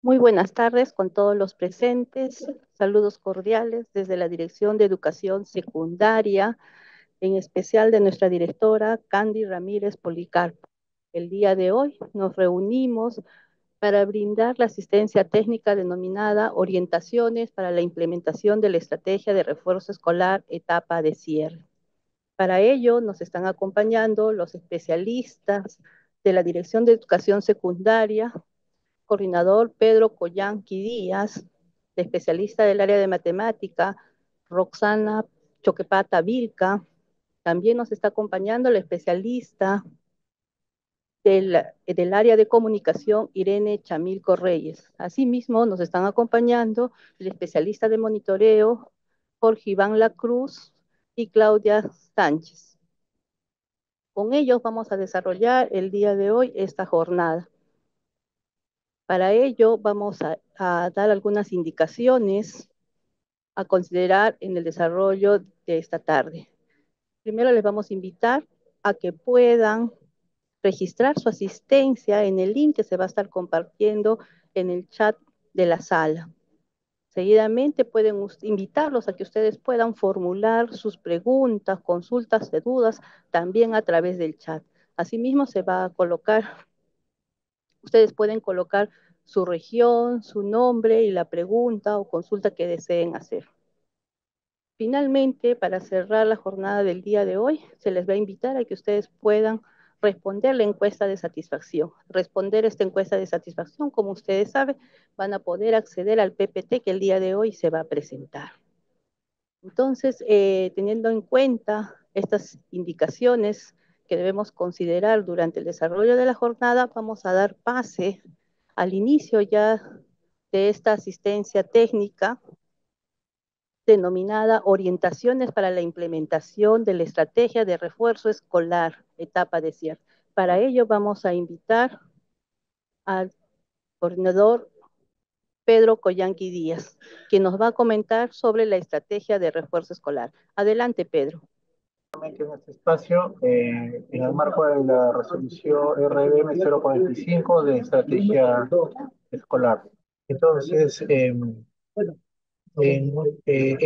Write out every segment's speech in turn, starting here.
Muy buenas tardes con todos los presentes. Saludos cordiales desde la Dirección de Educación Secundaria, en especial de nuestra directora Candy Ramírez Policarpo. El día de hoy nos reunimos para brindar la asistencia técnica denominada Orientaciones para la implementación de la estrategia de refuerzo escolar etapa de cierre. Para ello nos están acompañando los especialistas de la Dirección de Educación Secundaria, coordinador Pedro Collanqui Díaz, especialista del área de matemática, Roxana Choquepata Vilca. También nos está acompañando la especialista del área de comunicación, Irene Chamilco Reyes. Asimismo, nos están acompañando el especialista de monitoreo, Jorge Iván Lacruz y Claudia Sánchez. Con ellos vamos a desarrollar el día de hoy esta jornada. Para ello vamos a dar algunas indicaciones a considerar en el desarrollo de esta tarde. Primero les vamos a invitar a que puedan registrar su asistencia en el link que se va a estar compartiendo en el chat de la sala. Seguidamente pueden invitarlos a que ustedes puedan formular sus preguntas, consultas de dudas también a través del chat. Asimismo se va a colocar, ustedes pueden colocar su región, su nombre y la pregunta o consulta que deseen hacer. Finalmente, para cerrar la jornada del día de hoy, se les va a invitar a que ustedes puedan responder la encuesta de satisfacción. Responder esta encuesta de satisfacción, como ustedes saben, van a poder acceder al PPT que el día de hoy se va a presentar. Entonces, teniendo en cuenta estas indicaciones que debemos considerar durante el desarrollo de la jornada, vamos a dar pase al inicio ya de esta asistencia técnica denominada Orientaciones para la implementación de la estrategia de refuerzo escolar, etapa de cierre. Para ello vamos a invitar al coordinador Pedro Collanqui Díaz, quien nos va a comentar sobre la estrategia de refuerzo escolar. Adelante, Pedro. En este espacio, en el marco de la resolución RDM 045 de estrategia escolar. Entonces, en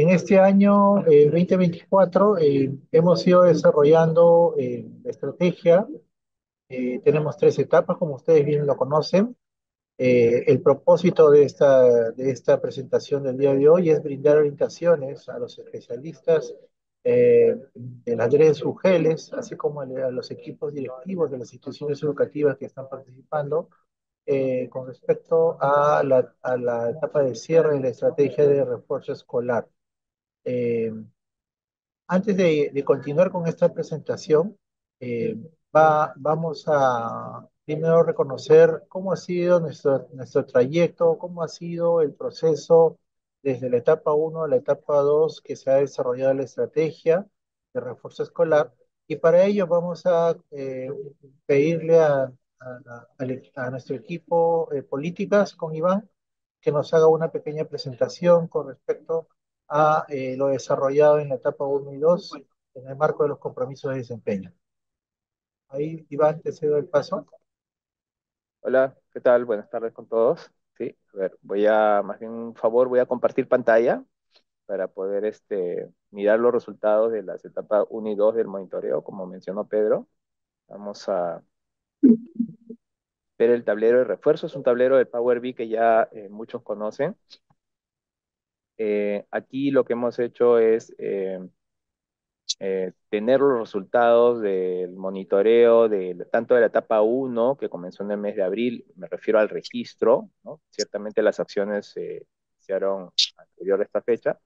este año 2024 hemos ido desarrollando la estrategia. Tenemos tres etapas, como ustedes bien lo conocen. El propósito de esta presentación del día de hoy es brindar orientaciones a los especialistas de las redes UGELES, así como a los equipos directivos de las instituciones educativas que están participando, con respecto a la etapa de cierre de la estrategia de refuerzo escolar. Eh, Antes de continuar con esta presentación, eh, vamos a primero reconocer cómo ha sido nuestro trayecto, cómo ha sido el proceso desde la etapa uno a la etapa 2 que se ha desarrollado la estrategia de refuerzo escolar. Y para ello vamos a pedirle a nuestro equipo políticas con Iván que nos haga una pequeña presentación con respecto a lo desarrollado en la etapa uno y 2 en el marco de los compromisos de desempeño. Ahí, Iván, te cedo el paso. Hola, ¿qué tal? Buenas tardes con todos. Sí, a ver, más bien un favor, voy a compartir pantalla para poder mirar los resultados de las etapas uno y 2 del monitoreo, como mencionó Pedro. Vamos a ver el tablero de refuerzo, es un tablero de Power BI que ya muchos conocen. Aquí lo que hemos hecho es tener los resultados del monitoreo tanto de la etapa uno que comenzó en el mes de abril, me refiero al registro, ¿no? Ciertamente las acciones se hicieron anterior a esta fecha,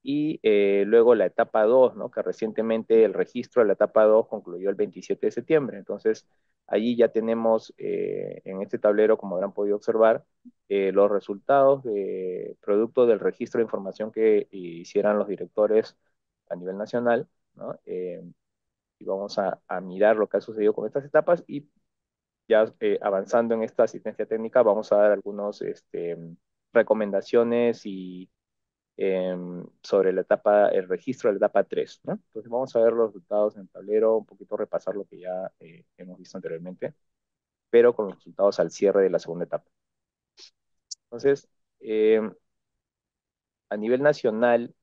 y luego la etapa 2, ¿no? Que recientemente el registro de la etapa 2 concluyó el 27 de septiembre. Entonces, allí ya tenemos en este tablero, como habrán podido observar, los resultados de producto del registro de información que hicieran los directores a nivel nacional, ¿no? Y vamos a mirar lo que ha sucedido con estas etapas y ya avanzando en esta asistencia técnica vamos a dar algunas recomendaciones y sobre el registro de la etapa 3, ¿no? Entonces vamos a ver los resultados en el tablero, un poquito repasar lo que ya hemos visto anteriormente, pero con los resultados al cierre de la segunda etapa. Entonces, a nivel nacional,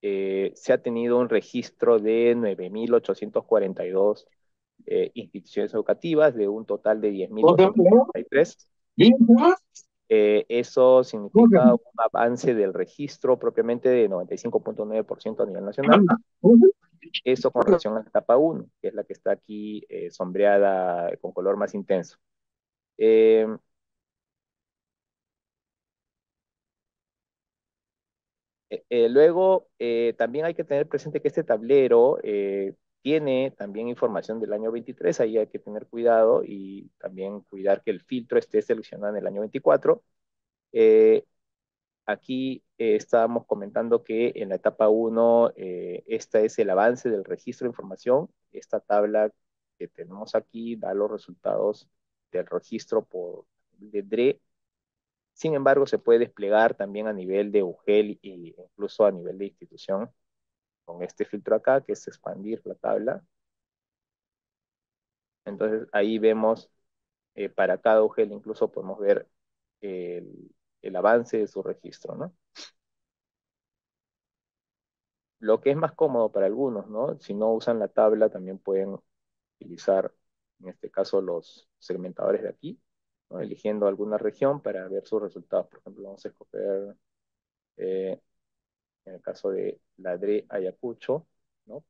se ha tenido un registro de 9.842 instituciones educativas, de un total de 10.833. Eso significa un avance del registro propiamente de 95.9% a nivel nacional. Eso con relación a la etapa 1, que es la que está aquí sombreada con color más intenso. Eh, Luego, también hay que tener presente que este tablero tiene también información del año 23, ahí hay que tener cuidado y también cuidar que el filtro esté seleccionado en el año 24. Eh, Aquí estábamos comentando que en la etapa 1, esta es el avance del registro de información. Esta tabla que tenemos aquí da los resultados del registro por de DRE. Sin embargo, se puede desplegar también a nivel de UGEL e incluso a nivel de institución con este filtro acá, que es expandir la tabla. Entonces ahí vemos para cada UGEL incluso podemos ver el avance de su registro, ¿no? Lo que es más cómodo para algunos, ¿no? Si no usan la tabla, también pueden utilizar, en este caso, los segmentadores de aquí, ¿no? Eligiendo alguna región para ver sus resultados. Por ejemplo, vamos a escoger, en el caso de la DRE Ayacucho, ¿no?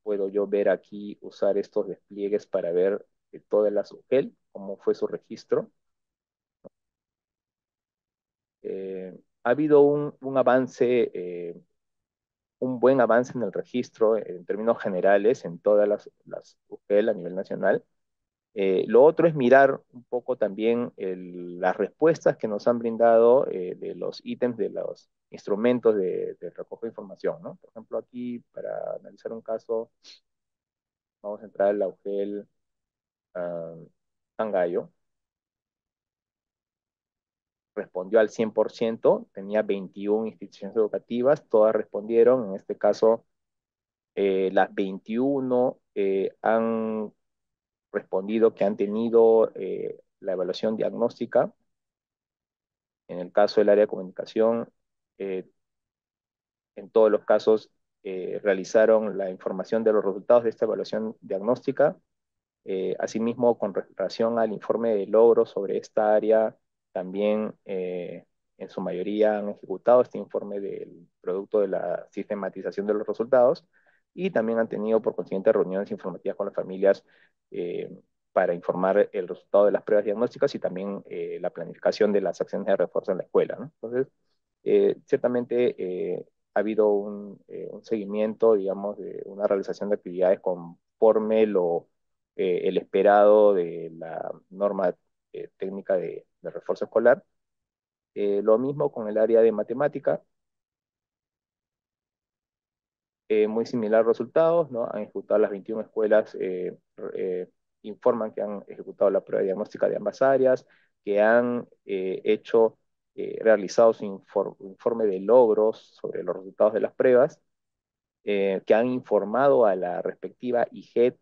Puedo yo ver aquí, usar estos despliegues para ver todas las UGEL, cómo fue su registro. Ha habido un avance, un buen avance en el registro en términos generales en todas las UGEL a nivel nacional. Lo otro es mirar un poco también las respuestas que nos han brindado de los ítems de los instrumentos de recoger información, ¿no? Por ejemplo, aquí, para analizar un caso, vamos a entrar a la UGEL Cangallo. Respondió al 100%, tenía 21 instituciones educativas, todas respondieron, en este caso las 21 han respondido que han tenido la evaluación diagnóstica. En el caso del área de comunicación, eh, en todos los casos realizaron la información de los resultados de esta evaluación diagnóstica. Asimismo, con relación al informe de logros sobre esta área, también en su mayoría han ejecutado este informe del producto de la sistematización de los resultados y también han tenido, por consiguiente, reuniones informativas con las familias para informar el resultado de las pruebas diagnósticas y también la planificación de las acciones de refuerzo en la escuela, ¿no? Entonces, ciertamente ha habido un seguimiento, digamos, de una realización de actividades conforme el esperado de la norma técnica de refuerzo escolar. Lo mismo con el área de matemática, muy similar resultados, ¿no? Han ejecutado las 21 escuelas, informan que han ejecutado la prueba diagnóstica de ambas áreas, que han realizado su informe de logros sobre los resultados de las pruebas, que han informado a la respectiva IGET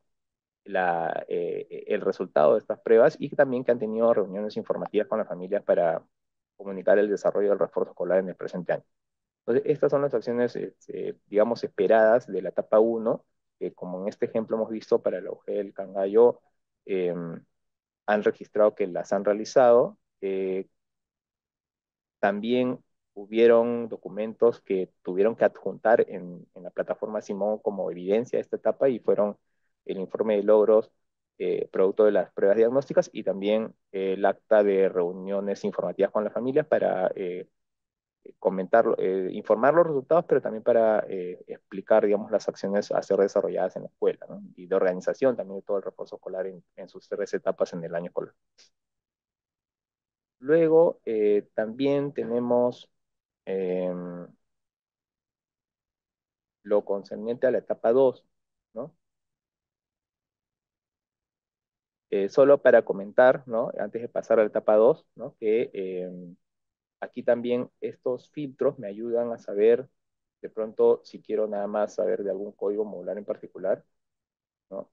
el resultado de estas pruebas y también que han tenido reuniones informativas con las familias para comunicar el desarrollo del refuerzo escolar en el presente año. Entonces, estas son las acciones, digamos, esperadas de la etapa 1, que como en este ejemplo hemos visto para la UGEL Cangallo, eh, han registrado que las han realizado. También hubieron documentos que tuvieron que adjuntar en la plataforma Simón como evidencia de esta etapa y fueron el informe de logros producto de las pruebas diagnósticas y también el acta de reuniones informativas con las familias para comentar, informar los resultados, pero también para explicar, digamos, las acciones a ser desarrolladas en la escuela, ¿no? Y de organización también de todo el refuerzo escolar en sus 3 etapas en el año escolar. Luego, también tenemos lo concerniente a la etapa 2, ¿no? Solo para comentar, ¿no? Antes de pasar a la etapa 2, ¿no? Que aquí también estos filtros me ayudan a saber, de pronto, si quiero nada más saber de algún código modular en particular, ¿no?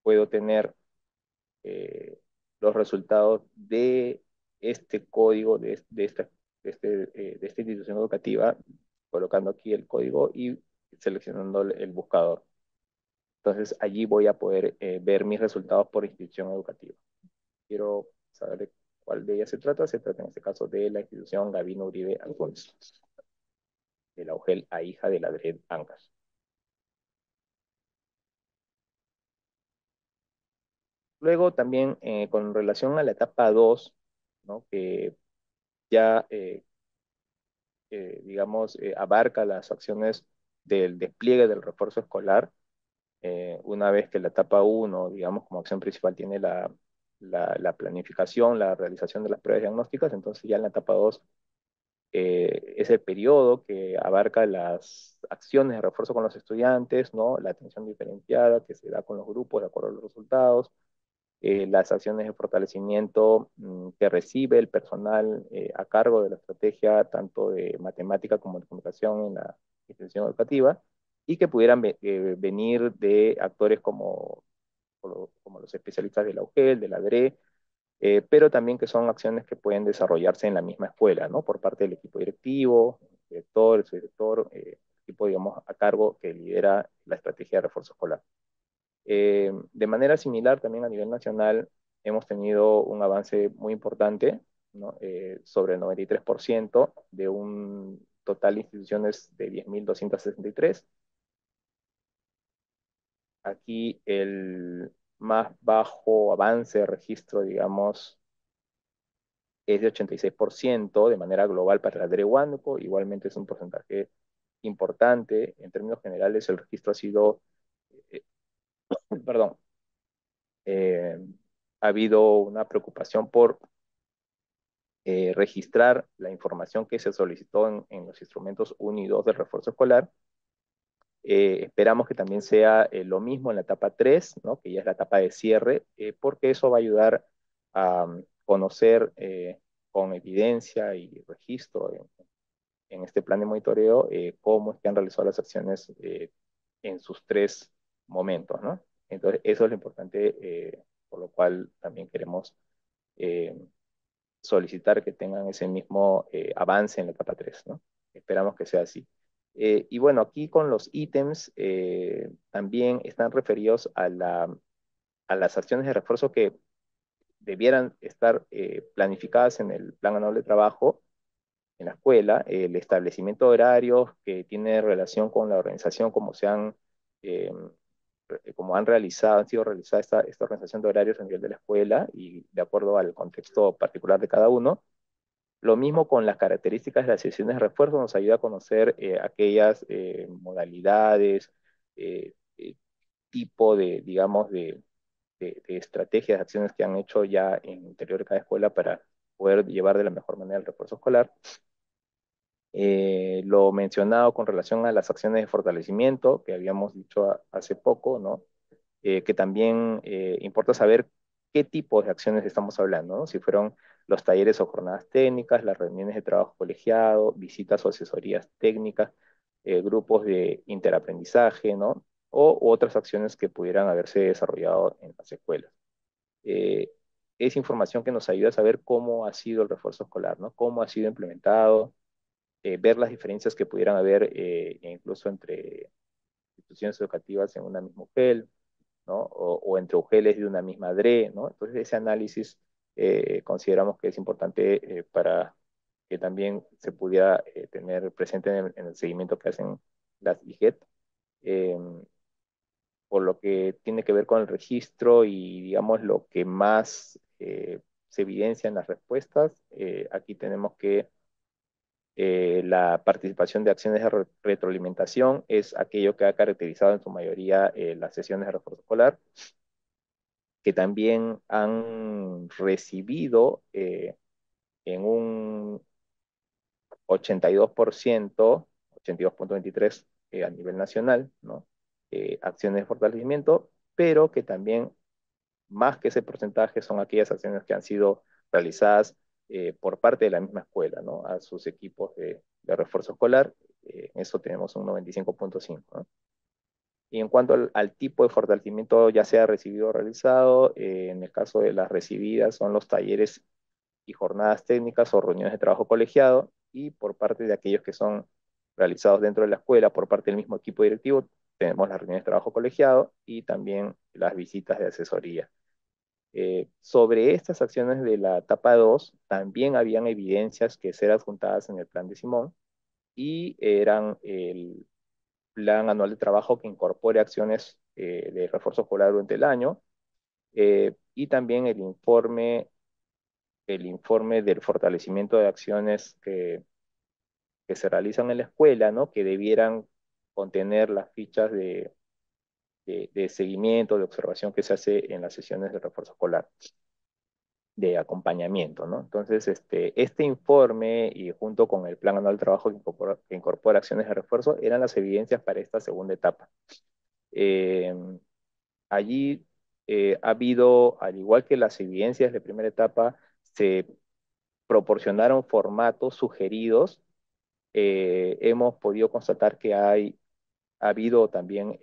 Puedo tener los resultados de este código de esta institución educativa, colocando aquí el código y seleccionando el buscador. Entonces allí voy a poder ver mis resultados por institución educativa. Quiero saber de cuál de ellas se trata. Se trata en este caso de la institución Gavino Uribe Alfonso, de la UGEL a hija de la DRED Ancash. Luego también con relación a la etapa 2, ¿no? Que ya, digamos, abarca las acciones del despliegue del refuerzo escolar. Una vez que la etapa 1, digamos, como acción principal tiene la planificación, la realización de las pruebas diagnósticas, entonces ya en la etapa 2 es el periodo que abarca las acciones de refuerzo con los estudiantes, ¿no? La atención diferenciada que se da con los grupos de acuerdo a los resultados, las acciones de fortalecimiento que recibe el personal a cargo de la estrategia tanto de matemática como de comunicación en la institución educativa, y que pudieran venir de actores como los especialistas de la UGEL, de la DRE, pero también que son acciones que pueden desarrollarse en la misma escuela, ¿no? Por parte del equipo directivo, el director, el subdirector, equipo, digamos, a cargo que lidera la estrategia de refuerzo escolar. De manera similar, también a nivel nacional, hemos tenido un avance muy importante, ¿no? Sobre el 93% de un total de instituciones de 10.263. Aquí el más bajo avance de registro, digamos, es de 86% de manera global para la DRE Huánuco. Igualmente es un porcentaje importante. En términos generales, el registro ha sido, eh, perdón, eh, ha habido una preocupación por registrar la información que se solicitó en los instrumentos 1 y 2 del refuerzo escolar. Esperamos que también sea lo mismo en la etapa 3, ¿no? Que ya es la etapa de cierre, porque eso va a ayudar a conocer con evidencia y registro en este plan de monitoreo cómo es que han realizado las acciones en sus 3 momentos, ¿no? Entonces, eso es lo importante, por lo cual también queremos eh, solicitar que tengan ese mismo avance en la etapa 3, ¿no? Esperamos que sea así. Y bueno, aquí con los ítems también están referidos a las acciones de refuerzo que debieran estar planificadas en el plan anual de trabajo en la escuela, el establecimiento de horarios que tiene relación con la organización, eh, como han sido realizadas esta organización de horarios a nivel de la escuela y de acuerdo al contexto particular de cada uno. Lo mismo con las características de las sesiones de refuerzo, nos ayuda a conocer aquellas modalidades, tipo de, digamos, de estrategias, de acciones que han hecho ya en el interior de cada escuela para poder llevar de la mejor manera el refuerzo escolar. Lo mencionado con relación a las acciones de fortalecimiento que habíamos dicho hace poco, ¿no? Que también importa saber qué tipo de acciones estamos hablando, ¿no? Si fueron los talleres o jornadas técnicas, las reuniones de trabajo colegiado, visitas o asesorías técnicas, grupos de interaprendizaje, ¿no? O otras acciones que pudieran haberse desarrollado en las escuelas. Eh, es información que nos ayuda a saber cómo ha sido el refuerzo escolar, ¿no? Cómo ha sido implementado, ver las diferencias que pudieran haber incluso entre instituciones educativas en una misma UGEL, ¿no? O entre UGELes de una misma DRE, ¿no? Entonces ese análisis consideramos que es importante para que también se pudiera tener presente en el seguimiento que hacen las IGET, eh, por lo que tiene que ver con el registro y digamos lo que más se evidencia en las respuestas. Aquí tenemos que la participación de acciones de retroalimentación es aquello que ha caracterizado en su mayoría las sesiones de refuerzo escolar, que también han recibido en un 82%, 82.23 a nivel nacional, ¿no? Acciones de fortalecimiento, pero que también más que ese porcentaje son aquellas acciones que han sido realizadas por parte de la misma escuela, ¿no? A sus equipos de refuerzo escolar, en eso tenemos un 95.5, ¿no? Y en cuanto al tipo de fortalecimiento, ya sea recibido o realizado, en el caso de las recibidas, son los talleres y jornadas técnicas o reuniones de trabajo colegiado, y por parte de aquellos que son realizados dentro de la escuela, por parte del mismo equipo directivo, tenemos las reuniones de trabajo colegiado y también las visitas de asesoría. Sobre estas acciones de la etapa 2 también habían evidencias que ser adjuntadas en el plan de Simón y eran el plan anual de trabajo que incorpore acciones de refuerzo escolar durante el año, y también el informe del fortalecimiento de acciones que se realizan en la escuela, ¿no? Que debieran contener las fichas de seguimiento, de observación que se hace en las sesiones de refuerzo escolar, de acompañamiento, ¿no? Entonces, este informe y junto con el plan anual de trabajo que incorpora acciones de refuerzo eran las evidencias para esta segunda etapa. Eh, Allí ha habido, al igual que las evidencias de primera etapa, se proporcionaron formatos sugeridos. Hemos podido constatar que ha habido también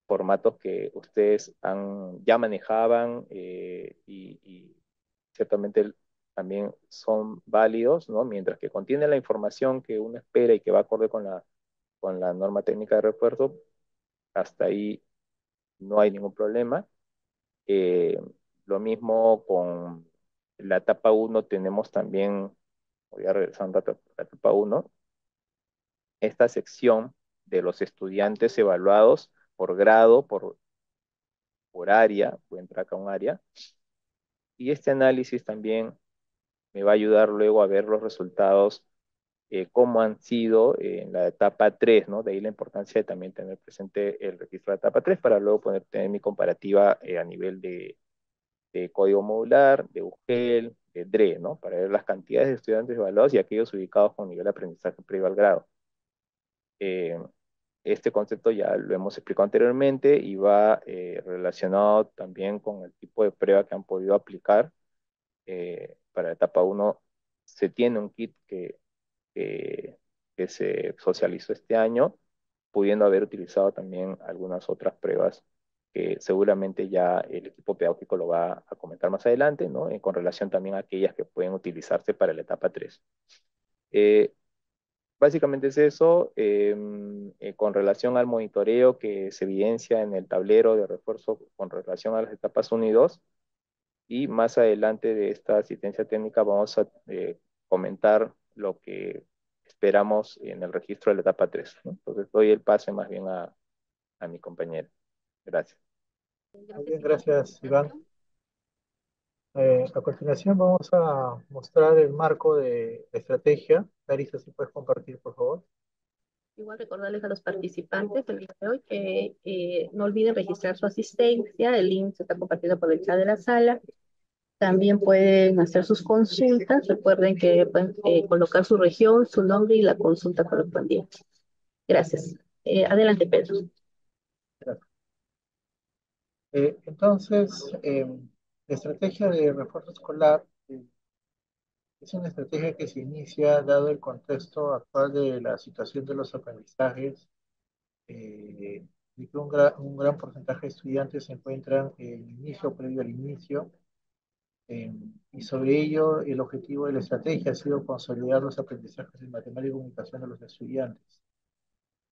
formatos que ustedes ya manejaban, y ciertamente también son válidos, ¿no? Mientras que contienen la información que uno espera y que va acorde con la norma técnica de refuerzo, hasta ahí no hay ningún problema. Eh, lo mismo con la etapa uno tenemos también, voy a regresar a la etapa uno, esta sección de los estudiantes evaluados por grado, por área, voy a entrar acá a un área, y este análisis también me va a ayudar luego a ver los resultados, cómo han sido en la etapa 3, ¿no? De ahí la importancia de también tener presente el registro de la etapa 3 para luego tener mi comparativa a nivel de código modular, de UGEL, de DRE, ¿no? Para ver las cantidades de estudiantes evaluados y aquellos ubicados con nivel de aprendizaje previo al grado. Eh, este concepto ya lo hemos explicado anteriormente y va relacionado también con el tipo de prueba que han podido aplicar. Para la etapa uno se tiene un kit que, que se socializó este año, pudiendo haber utilizado también algunas otras pruebas que seguramente ya el equipo pedagógico lo va a comentar más adelante, ¿no? Con relación también a aquellas que pueden utilizarse para la etapa 3. Eh, Básicamente es eso. Con relación al monitoreo que se evidencia en el tablero de refuerzo con relación a las etapas 1 y 2, y más adelante de esta asistencia técnica vamos a comentar lo que esperamos en el registro de la etapa 3, ¿no? Entonces doy el pase más bien a mi compañero. Gracias. Muy bien, gracias, Iván. A continuación vamos a mostrar el marco de estrategia. Larisa, si puedes compartir, por favor. Igual recordarles a los participantes del día de hoy que no olviden registrar su asistencia. El link se está compartiendo por el chat de la sala. También pueden hacer sus consultas. Recuerden que pueden colocar su región, su nombre y la consulta correspondiente. Gracias. Adelante, Pedro. Gracias. Entonces, la estrategia de refuerzo escolar es una estrategia que se inicia dado el contexto actual de la situación de los aprendizajes, y que un gran porcentaje de estudiantes se encuentran en inicio, previo al inicio, y sobre ello el objetivo de la estrategia ha sido consolidar los aprendizajes en matemática y comunicación de los estudiantes.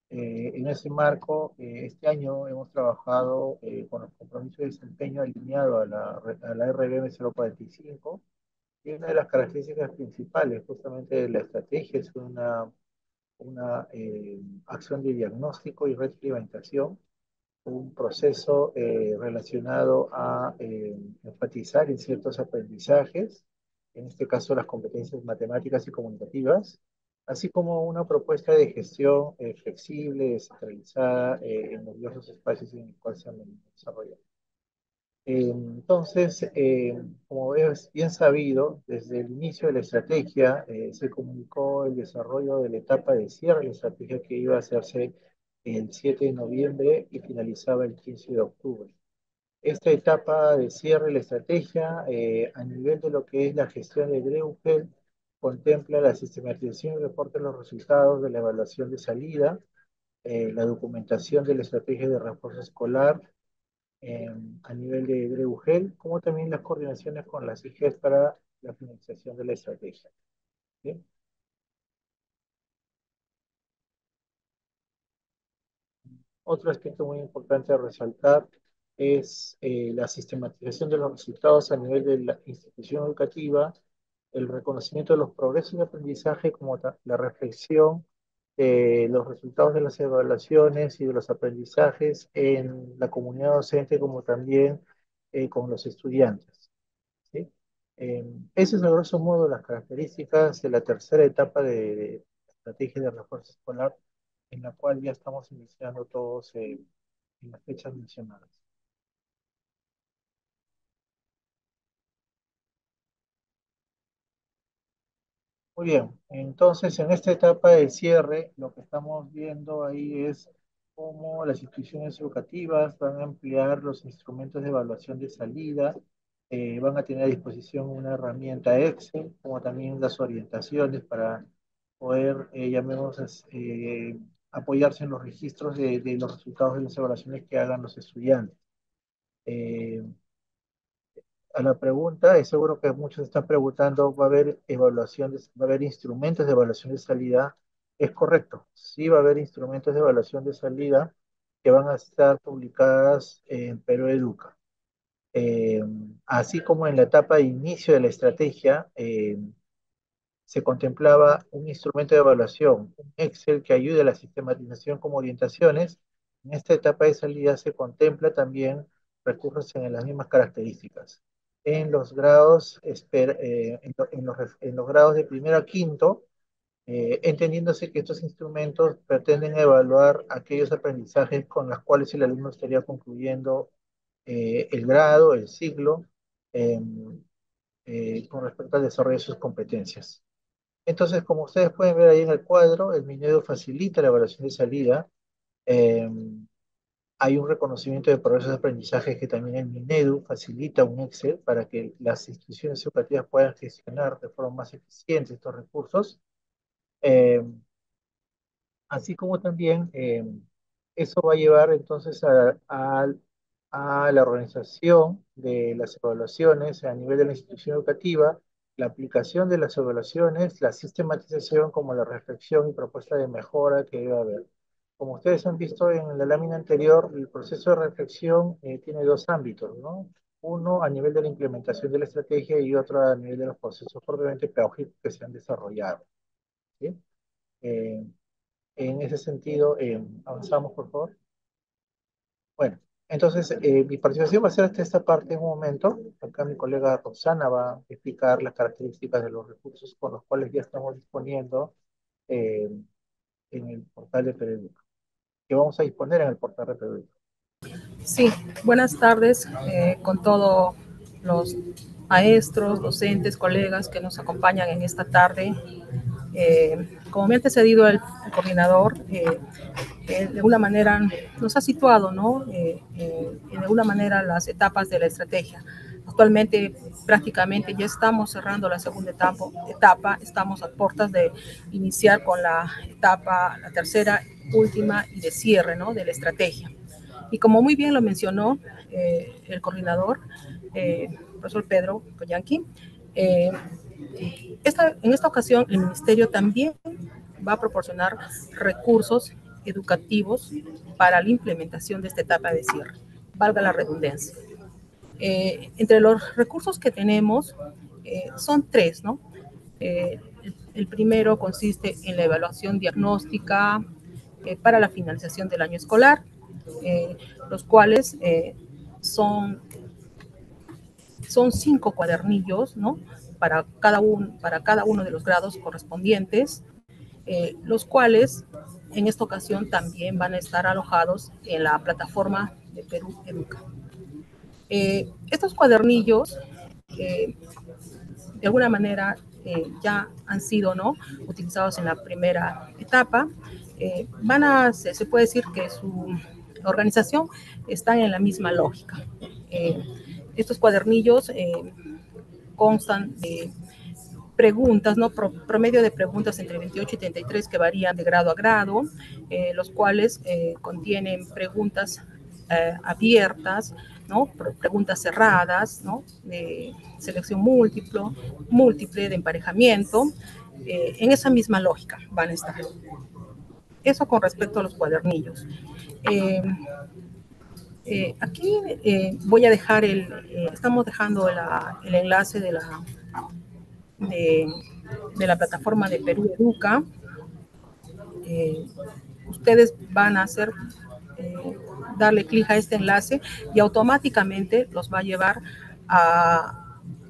En ese marco, este año hemos trabajado con los compromisos de desempeño alineado a la RBM 045, y una de las características principales justamente de la estrategia es una acción de diagnóstico y retroalimentación, un proceso relacionado a enfatizar en ciertos aprendizajes, en este caso las competencias matemáticas y comunicativas, así como una propuesta de gestión flexible, descentralizada en los diversos espacios en los cuales se han desarrollado. Entonces, como es bien sabido, desde el inicio de la estrategia se comunicó el desarrollo de la etapa de cierre de la estrategia que iba a hacerse el 7 de noviembre y finalizaba el 15 de octubre. Esta etapa de cierre de la estrategia, a nivel de lo que es la gestión de Dreugen, contempla la sistematización y reporte de los resultados de la evaluación de salida, la documentación de la estrategia de refuerzo escolar, a nivel de Dreugen, como también las coordinaciones con las IGES para la finalización de la estrategia. ¿Sí? Otro aspecto muy importante a resaltar es la sistematización de los resultados a nivel de la institución educativa, el reconocimiento de los progresos de aprendizaje, como la reflexión de los resultados de las evaluaciones y de los aprendizajes en la comunidad docente, como también con los estudiantes. ¿Sí? Ese es a grosso modo las características de la tercera etapa de estrategia de refuerzo escolar, en la cual ya estamos iniciando todos en las fechas mencionadas. Muy bien, entonces en esta etapa de cierre, lo que estamos viendo ahí es cómo las instituciones educativas van a emplear los instrumentos de evaluación de salida, van a tener a disposición una herramienta Excel, como también las orientaciones para poder, llamemos, apoyarse en los registros de los resultados de las evaluaciones que hagan los estudiantes. Eh, a la pregunta, y seguro que muchos están preguntando, ¿va a haber evaluaciones, va a haber instrumentos de evaluación de salida? Es correcto, sí va a haber instrumentos de evaluación de salida que van a estar publicadas en Perú Educa. Eh, Así como en la etapa de inicio de la estrategia, se contemplaba un instrumento de evaluación, un Excel que ayude a la sistematización como orientaciones. En esta etapa de salida se contempla también recursos en las mismas características. En los grados, en los grados de primero a quinto, entendiéndose que estos instrumentos pretenden evaluar aquellos aprendizajes con los cuales el alumno estaría concluyendo el grado, el ciclo, con respecto al desarrollo de sus competencias. Entonces, como ustedes pueden ver ahí en el cuadro, el Minedu facilita la evaluación de salida. Eh, Hay un reconocimiento de progresos de aprendizaje que también el Minedu facilita un Excel para que las instituciones educativas puedan gestionar de forma más eficiente estos recursos. Eh, Así como también eso va a llevar entonces a la organización de las evaluaciones a nivel de la institución educativa, la aplicación de las evaluaciones, la sistematización como la reflexión y propuesta de mejora que debe haber. Como ustedes han visto en la lámina anterior, el proceso de reflexión tiene dos ámbitos, ¿no? Uno a nivel de la implementación de la estrategia y otro a nivel de los procesos propiamente pedagógicos que se han desarrollado. ¿Sí? Eh, en ese sentido, avanzamos, por favor. Bueno, entonces mi participación va a ser hasta esta parte en un momento. Acá mi colega Roxana va a explicar las características de los recursos con los cuales ya estamos disponiendo eh, en el portal de Periódico, que vamos a disponer en el portal de Periódico. Sí, buenas tardes con todos los maestros, docentes, colegas que nos acompañan en esta tarde. Como me ha antecedido el coordinador, de alguna manera nos ha situado, ¿no? De alguna manera las etapas de la estrategia. Actualmente prácticamente ya estamos cerrando la segunda etapa, estamos a puertas de iniciar con la etapa, la tercera, última y de cierre, ¿no? De la estrategia. Y como muy bien lo mencionó el coordinador, profesor Pedro Coyanqui, en esta ocasión el Ministerio también va a proporcionar recursos educativos para la implementación de esta etapa de cierre, valga la redundancia. Entre los recursos que tenemos son tres, ¿no? El primero consiste en la evaluación diagnóstica para la finalización del año escolar, los cuales son 5 cuadernillos, ¿no? Para cada uno de los grados correspondientes, los cuales en esta ocasión también van a estar alojados en la plataforma de Perú Educa. Estos cuadernillos, de alguna manera, ya han sido, ¿no?, utilizados en la primera etapa. Se puede decir que su organización está en la misma lógica. Estos cuadernillos constan de preguntas, ¿no? Promedio de preguntas entre 28 y 33 que varían de grado a grado, los cuales contienen preguntas abiertas, ¿no? Preguntas cerradas, ¿no? De selección múltiple, de emparejamiento. En esa misma lógica van a estar. Eso con respecto a los cuadernillos. Aquí voy a dejar estamos dejando el enlace de la plataforma de Perú Educa. Ustedes van a darle clic a este enlace y automáticamente los va a llevar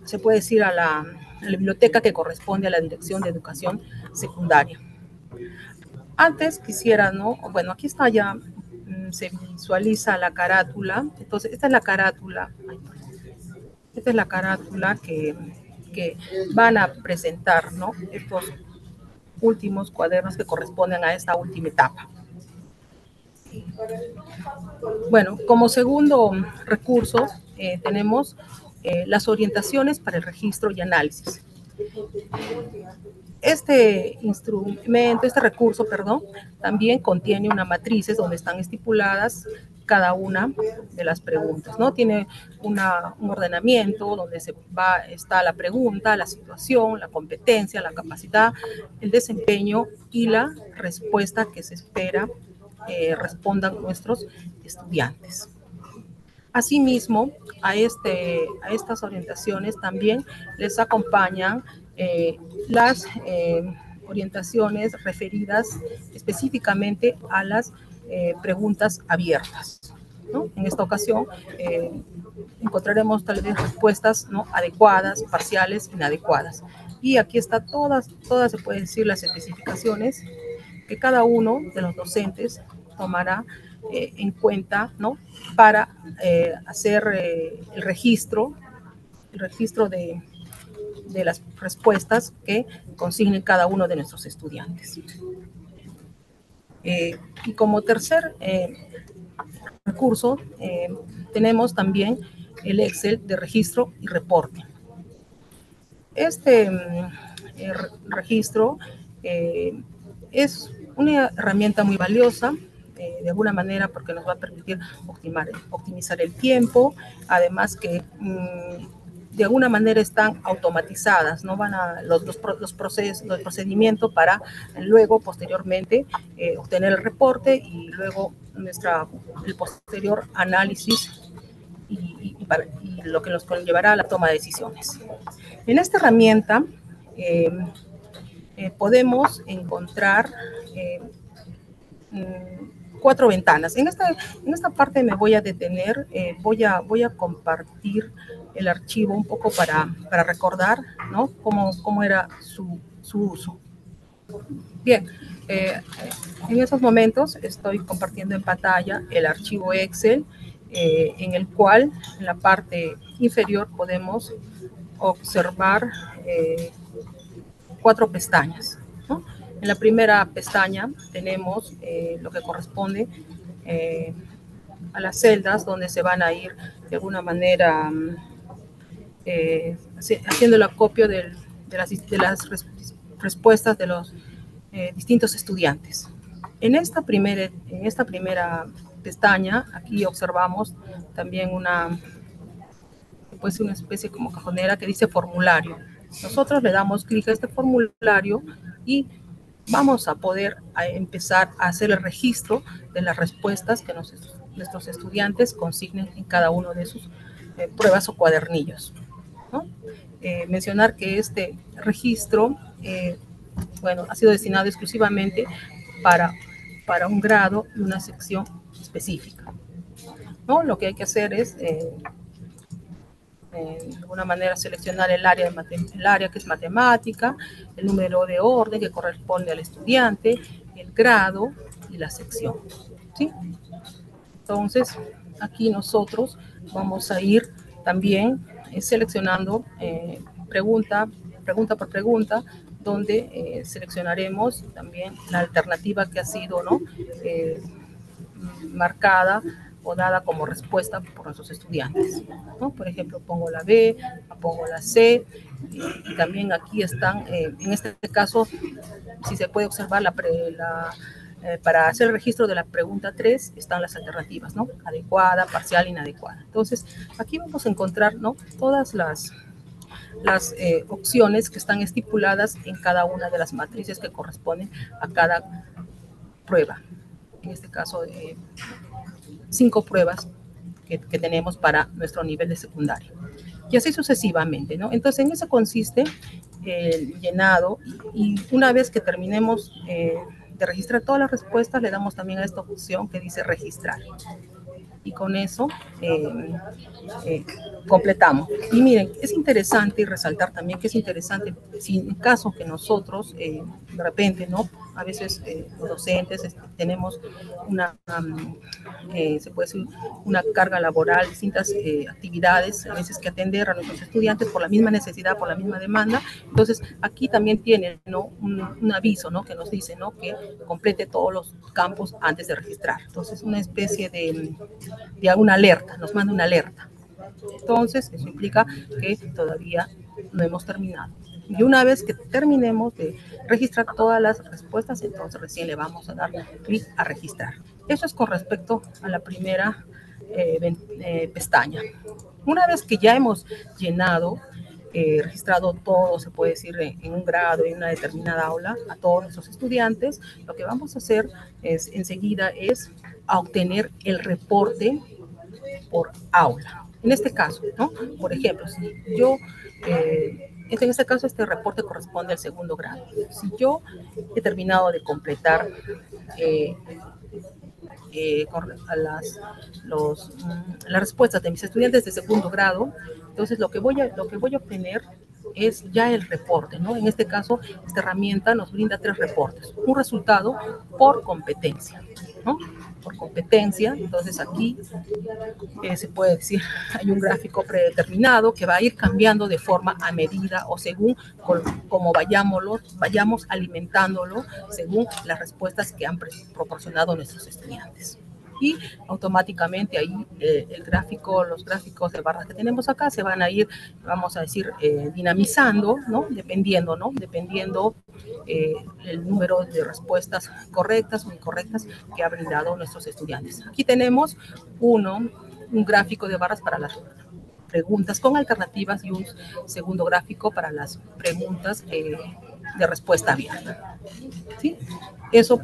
se puede decir, a la biblioteca que corresponde a la Dirección de Educación Secundaria. Antes quisiera, ¿no? Bueno, aquí está ya, se visualiza la carátula. Entonces, esta es la carátula. Esta es la carátula que van a presentar, ¿no? Estos últimos cuadernos que corresponden a esta última etapa. Bueno, como segundo recurso tenemos las orientaciones para el registro y análisis. Este recurso, también contiene una matriz donde están estipuladas cada una de las preguntas, ¿no? Tiene un ordenamiento donde está la pregunta, la situación, la competencia, la capacidad, el desempeño y la respuesta que se espera respondan nuestros estudiantes. Asimismo, a estas orientaciones también les acompañan las orientaciones referidas específicamente a las preguntas abiertas, ¿no? En esta ocasión encontraremos tal vez respuestas, ¿no?, adecuadas, parciales, inadecuadas. Y aquí está todas se pueden decir las especificaciones que cada uno de los docentes tomará en cuenta, ¿no?, para hacer el registro de las respuestas que consignen cada uno de nuestros estudiantes. Y como tercer recurso, tenemos también el Excel de registro y reporte. Este registro es una herramienta muy valiosa, de alguna manera, porque nos va a permitir optimizar el tiempo, además que de alguna manera están automatizadas, ¿no? Van a los procedimientos para luego, posteriormente, obtener el reporte y luego el posterior análisis y lo que nos conllevará a la toma de decisiones. En esta herramienta podemos encontrar 4 ventanas. En esta parte me voy a detener, voy a compartir el archivo un poco para recordar, ¿no?, cómo era su uso. Bien, en esos momentos estoy compartiendo en pantalla el archivo Excel, en el cual en la parte inferior podemos observar 4 pestañas, ¿no? En la primera pestaña tenemos lo que corresponde a las celdas donde se van a ir de alguna manera haciendo el acopio de las respuestas de los distintos estudiantes. En esta primera pestaña, aquí observamos también una especie como cajonera que dice formulario. Nosotros le damos clic a este formulario y vamos a poder empezar a hacer el registro de las respuestas que nuestros estudiantes consignen en cada uno de sus pruebas o cuadernillos, ¿no? Mencionar que este registro ha sido destinado exclusivamente para un grado y una sección específica, ¿no? Lo que hay que hacer es de alguna manera seleccionar el área que es matemática, el número de orden que corresponde al estudiante, el grado y la sección, ¿sí? Entonces, aquí nosotros vamos a ir también seleccionando pregunta por pregunta, donde seleccionaremos también la alternativa que ha sido, ¿no?, marcada o dada como respuesta por nuestros estudiantes, ¿no? Por ejemplo, pongo la B, pongo la C, y también aquí están, en este caso, si se puede observar para hacer el registro de la pregunta 3 están las alternativas, ¿no? Adecuada, parcial, inadecuada. Entonces, aquí vamos a encontrar, ¿no?, todas las opciones que están estipuladas en cada una de las matrices que corresponden a cada prueba. En este caso, 5 pruebas que tenemos para nuestro nivel de secundaria. Y así sucesivamente, ¿no? Entonces, en eso consiste el llenado, y una vez que terminemos de registrar todas las respuestas, le damos también a esta opción que dice registrar. Y con eso completamos. Y miren, es interesante, y resaltar también que es interesante, si en caso que nosotros, de repente, ¿no?, a veces los docentes tenemos una, se puede decir, una carga laboral, distintas actividades a veces que atender a nuestros estudiantes por la misma necesidad, por la misma demanda. Entonces, aquí también tiene, ¿no?, un aviso, ¿no?, que nos dice, ¿no?, que complete todos los campos antes de registrar. Entonces, una especie de una alerta, nos manda una alerta. Entonces, eso implica que todavía no hemos terminado. Y una vez que terminemos de registrar todas las respuestas, entonces recién le vamos a dar clic a registrar. Eso es con respecto a la primera pestaña. Una vez que ya hemos llenado, registrado todo, se puede decir, en un grado, en una determinada aula, a todos nuestros estudiantes, lo que vamos a hacer enseguida es a obtener el reporte por aula. En este caso, ¿no?, por ejemplo, si yo, en este caso, este reporte corresponde al segundo grado. Si yo he terminado de completar las respuestas de mis estudiantes de segundo grado, entonces lo que voy a obtener es ya el reporte, ¿no? En este caso, esta herramienta nos brinda 3 reportes. Un resultado por competencia, ¿no? Por competencia. Entonces aquí se puede decir, hay un gráfico predeterminado que va a ir cambiando de forma a medida o según como vayamos alimentándolo según las respuestas que han proporcionado nuestros estudiantes. Y automáticamente ahí los gráficos de barras que tenemos acá se van a ir, vamos a decir, dinamizando, ¿no?, dependiendo el número de respuestas correctas o incorrectas que ha brindado nuestros estudiantes. Aquí tenemos un gráfico de barras para las preguntas con alternativas y un segundo gráfico para las preguntas de respuesta abierta, ¿sí? Eso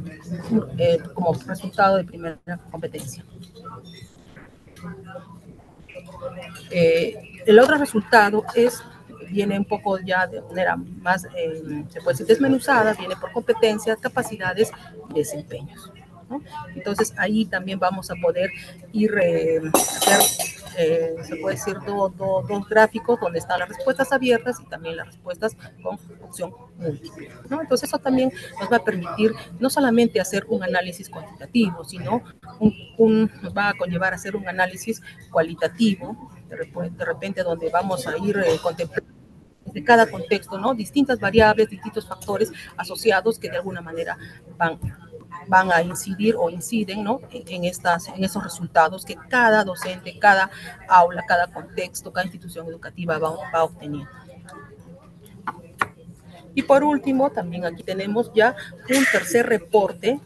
como resultado de primera competencia. El otro resultado viene un poco ya de manera más, se puede decir, desmenuzada, viene por competencias, capacidades y desempeños, ¿no? Entonces ahí también vamos a poder ir hacer, se puede decir, dos gráficos donde están las respuestas abiertas y también las respuestas con opción múltiple, ¿no? Entonces eso también nos va a permitir no solamente hacer un análisis cuantitativo, sino nos va a conllevar a hacer un análisis cualitativo, de repente donde vamos a ir contemplando de cada contexto, ¿no?, distintas variables, distintos factores asociados que de alguna manera van a incidir o inciden, ¿no?, en esos resultados que cada docente, cada aula, cada contexto, cada institución educativa va obteniendo. Y por último, también aquí tenemos ya un tercer reporte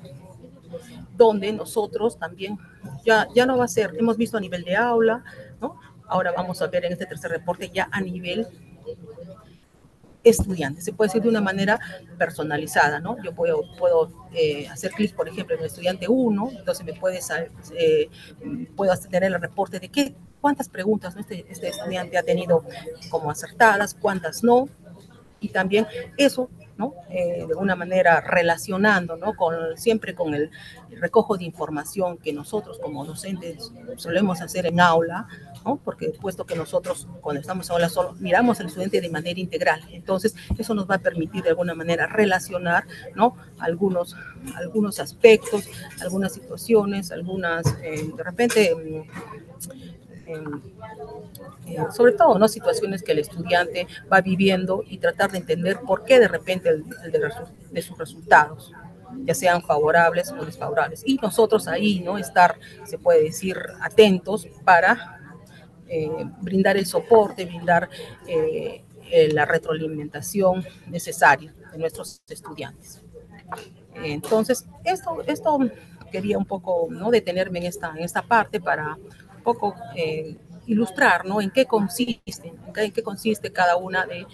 donde nosotros también ya no va a ser, hemos visto a nivel de aula, ¿no? Ahora vamos a ver en este tercer reporte ya a nivel estudiante, se puede decir de una manera personalizada, ¿no? Yo puedo hacer clic, por ejemplo, en el estudiante 1, entonces puedo tener el reporte de cuántas preguntas, ¿no?, este estudiante ha tenido como acertadas, cuántas no, y también eso, ¿no?, de alguna manera relacionando, ¿no?, siempre con el recojo de información que nosotros como docentes solemos hacer en aula, ¿no?, porque puesto que nosotros cuando estamos en aula solo miramos al estudiante de manera integral, entonces eso nos va a permitir de alguna manera relacionar, ¿no?, algunos aspectos, algunas situaciones, de repente sobre todo, ¿no?, situaciones que el estudiante va viviendo y tratar de entender por qué de repente de sus resultados, ya sean favorables o desfavorables. Y nosotros ahí, ¿no?, estar, se puede decir, atentos para brindar el soporte, brindar la retroalimentación necesaria de nuestros estudiantes. Entonces, esto quería un poco, ¿no?, detenerme en esta parte para un poco ilustrar, ¿no?, en qué consiste cada una de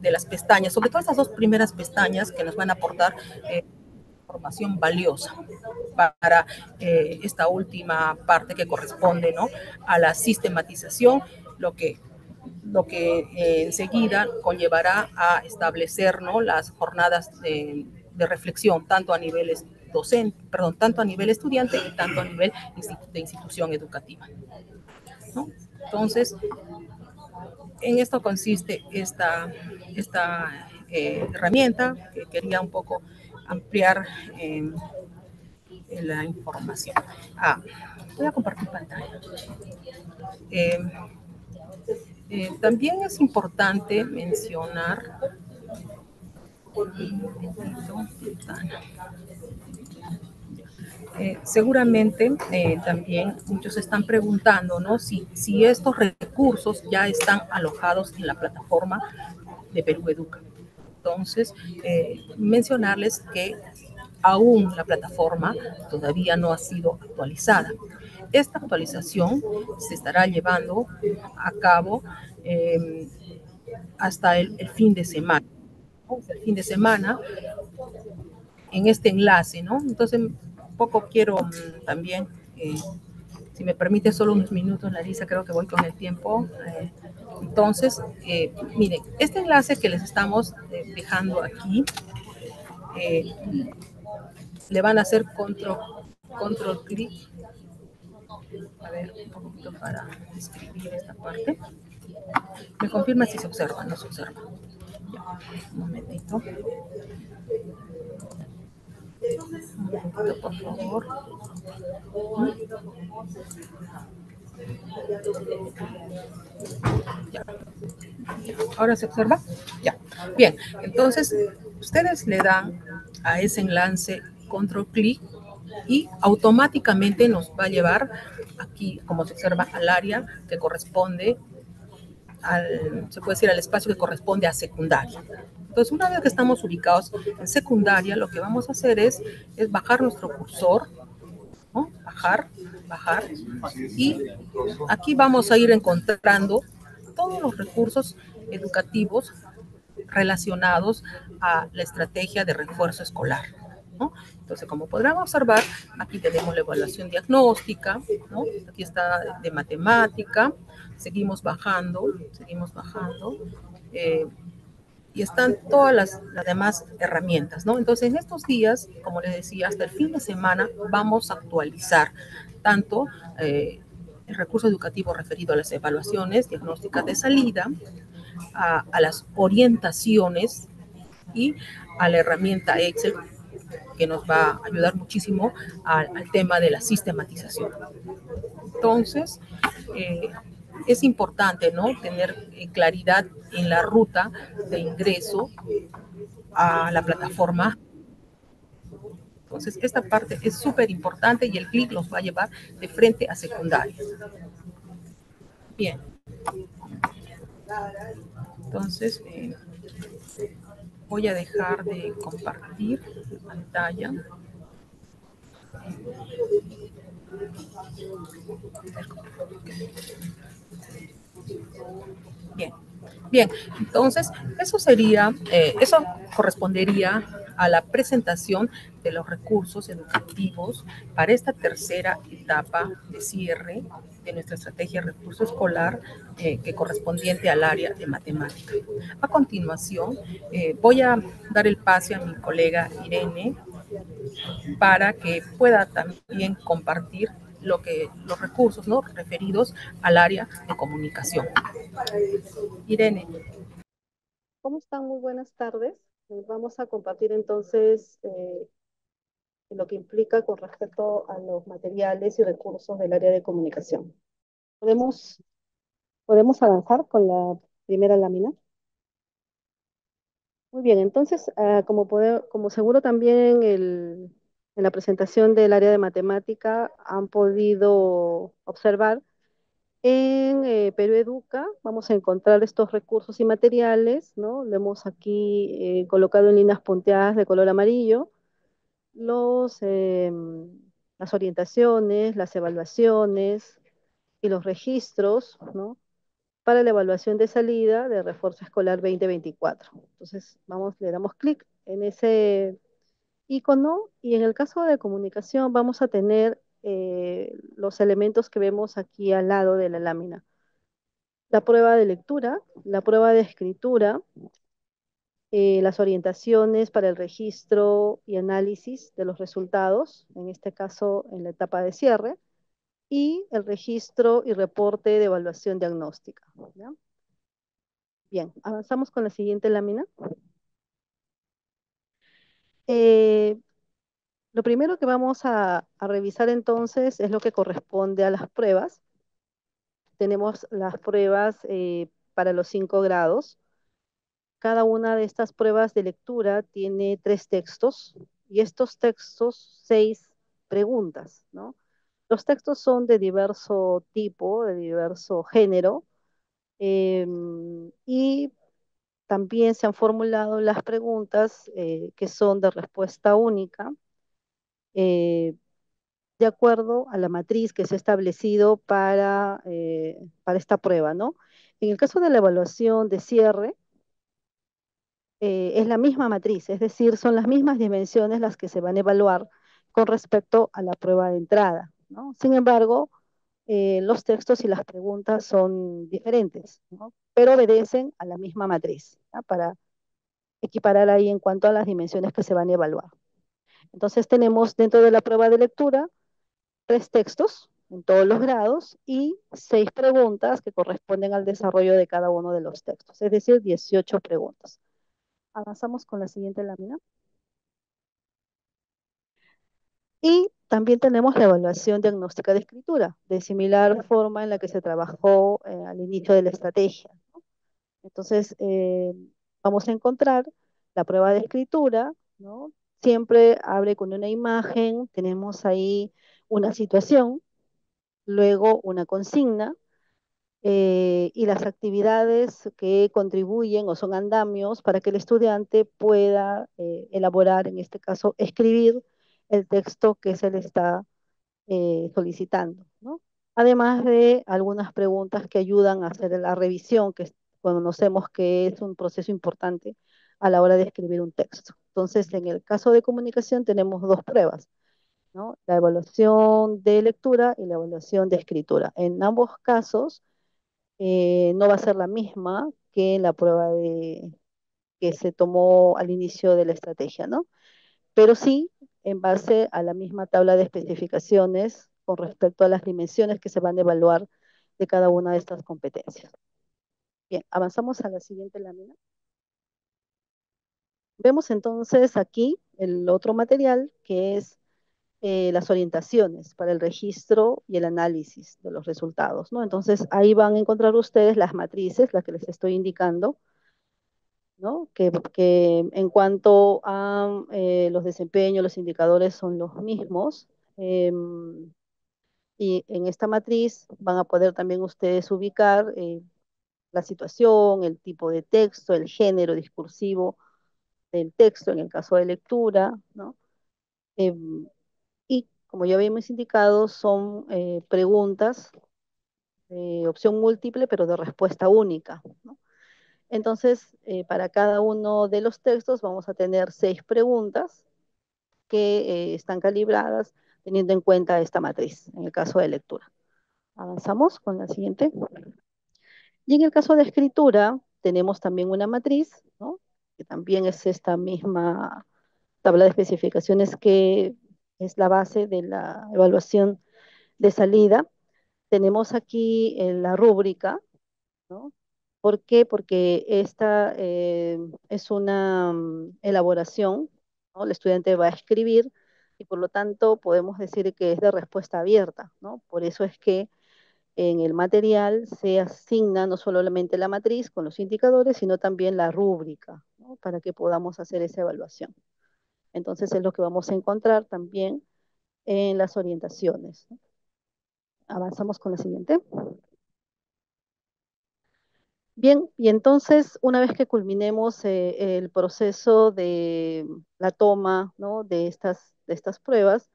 las pestañas, sobre todo estas dos primeras pestañas que nos van a aportar información valiosa para esta última parte que corresponde, ¿no?, a la sistematización, lo que enseguida conllevará a establecer, ¿no?, las jornadas de reflexión, tanto a nivel docente, perdón, tanto a nivel estudiante y tanto a nivel de institución educativa, ¿no? Entonces, en esto consiste esta herramienta que quería un poco ampliar la información. Voy a compartir pantalla. Eh, También es importante mencionar, seguramente también muchos están preguntando, ¿no?, si estos recursos ya están alojados en la plataforma de Perú Educa. Entonces, mencionarles que aún la plataforma todavía no ha sido actualizada. Esta actualización se estará llevando a cabo hasta el fin de semana. El fin de semana en este enlace, ¿no? Entonces, un poco quiero también, si me permite solo unos minutos, Larisa, creo que voy con el tiempo. Entonces, miren, este enlace que les estamos dejando aquí, le van a hacer control clic. A ver, un poquito para escribir esta parte. Me confirma si se observa, no se observa. Ya, un momentito. Un momentito, por favor. Ya. ¿Ahora se observa? Ya. Bien, entonces ustedes le dan a ese enlace control clic y automáticamente nos va a llevar aquí, como se observa, al área que corresponde se puede decir, al espacio que corresponde a secundaria. Entonces, una vez que estamos ubicados en secundaria, lo que vamos a hacer es bajar nuestro cursor, ¿no? Bajar, y aquí vamos a ir encontrando todos los recursos educativos relacionados a la estrategia de refuerzo escolar, ¿no? Entonces, como podrán observar, aquí tenemos la evaluación diagnóstica, ¿no? Aquí está de matemática, seguimos bajando, y están todas las demás herramientas, ¿no? Entonces, en estos días, como les decía, hasta el fin de semana vamos a actualizar tanto el recurso educativo referido a las evaluaciones diagnósticas de salida, a las orientaciones y a la herramienta Excel, que nos va a ayudar muchísimo al tema de la sistematización. Entonces, es importante, ¿no?, tener claridad en la ruta de ingreso a la plataforma. Entonces, esta parte es súper importante y el clic nos va a llevar de frente a secundaria. Bien. Entonces, voy a dejar de compartir pantalla. Bien, entonces eso correspondería a la presentación de los recursos educativos para esta tercera etapa de cierre de nuestra estrategia de recurso escolar, que correspondiente al área de matemática. A continuación, voy a dar el pase a mi colega Irene para que pueda también compartir los recursos, ¿no?, referidos al área de comunicación. Irene. ¿Cómo están? Muy buenas tardes. Vamos a compartir entonces lo que implica con respecto a los materiales y recursos del área de comunicación. ¿Podemos avanzar con la primera lámina? Muy bien, entonces, como seguro también en la presentación del área de matemática han podido observar, En Perú Educa vamos a encontrar estos recursos y materiales, ¿no? Lo hemos aquí colocado en líneas punteadas de color amarillo, los, las orientaciones, las evaluaciones y los registros, ¿no? Para la evaluación de salida de refuerzo escolar 2024. Entonces, vamos, le damos clic en ese icono y en el caso de comunicación vamos a tener los elementos que vemos aquí al lado de la lámina. La prueba de lectura, la prueba de escritura, las orientaciones para el registro y análisis de los resultados, en este caso en la etapa de cierre, y el registro y reporte de evaluación diagnóstica. ¿Ya? Bien, avanzamos con la siguiente lámina. Eh, lo primero que vamos a revisar entonces es lo que corresponde a las pruebas. Tenemos las pruebas para los 5 grados. Cada una de estas pruebas de lectura tiene 3 textos y estos textos 6 preguntas, ¿no? Los textos son de diverso tipo, de diverso género, y también se han formulado las preguntas que son de respuesta única, eh, de acuerdo a la matriz que se ha establecido para esta prueba, ¿no? En el caso de la evaluación de cierre, es la misma matriz, es decir, son las mismas dimensiones las que se van a evaluar con respecto a la prueba de entrada, ¿no? Sin embargo, los textos y las preguntas son diferentes, ¿no? Pero obedecen a la misma matriz, ¿no? Para equiparar ahí en cuanto a las dimensiones que se van a evaluar. Entonces tenemos dentro de la prueba de lectura 3 textos en todos los grados y 6 preguntas que corresponden al desarrollo de cada uno de los textos, es decir, 18 preguntas. Avanzamos con la siguiente lámina. Y también tenemos la evaluación diagnóstica de escritura, de similar forma en la que se trabajó al inicio de la estrategia, ¿no? Entonces, vamos a encontrar la prueba de escritura, ¿no? Siempre abre con una imagen, tenemos ahí una situación, luego una consigna, y las actividades que contribuyen o son andamios para que el estudiante pueda elaborar, en este caso, escribir el texto que se le está solicitando, ¿no? Además de algunas preguntas que ayudan a hacer la revisión, que conocemos que es un proceso importante a la hora de escribir un texto. Entonces, en el caso de comunicación tenemos 2 pruebas, ¿no? La evaluación de lectura y la evaluación de escritura. En ambos casos, no va a ser la misma que la prueba que se tomó al inicio de la estrategia, ¿no? Pero sí en base a la misma tabla de especificaciones con respecto a las dimensiones que se van a evaluar de cada una de estas competencias. Bien, avanzamos a la siguiente lámina. Vemos entonces aquí el otro material que es las orientaciones para el registro y el análisis de los resultados, ¿no? Entonces ahí van a encontrar ustedes las matrices, las que les estoy indicando, ¿no? Que en cuanto a los desempeños, los indicadores son los mismos. Y en esta matriz van a poder también ustedes ubicar la situación, el tipo de texto, el género discursivo del texto en el caso de lectura, ¿no? Y como ya habíamos indicado, son preguntas de opción múltiple, pero de respuesta única, ¿no? Entonces, para cada uno de los textos vamos a tener 6 preguntas que están calibradas teniendo en cuenta esta matriz, en el caso de lectura. Avanzamos con la siguiente. Y en el caso de escritura, tenemos también una matriz, ¿no? Que también es esta misma tabla de especificaciones que es la base de la evaluación de salida. Tenemos aquí la rúbrica, ¿no? ¿Por qué? Porque esta es una elaboración, ¿no? El estudiante va a escribir y por lo tanto podemos decir que es de respuesta abierta, ¿no? Por eso es que en el material se asigna no solamente la matriz con los indicadores, sino también la rúbrica, ¿no? Para que podamos hacer esa evaluación. Entonces es lo que vamos a encontrar también en las orientaciones, ¿no? Avanzamos con la siguiente. Bien, y entonces una vez que culminemos el proceso de la toma, ¿no?, de estas pruebas,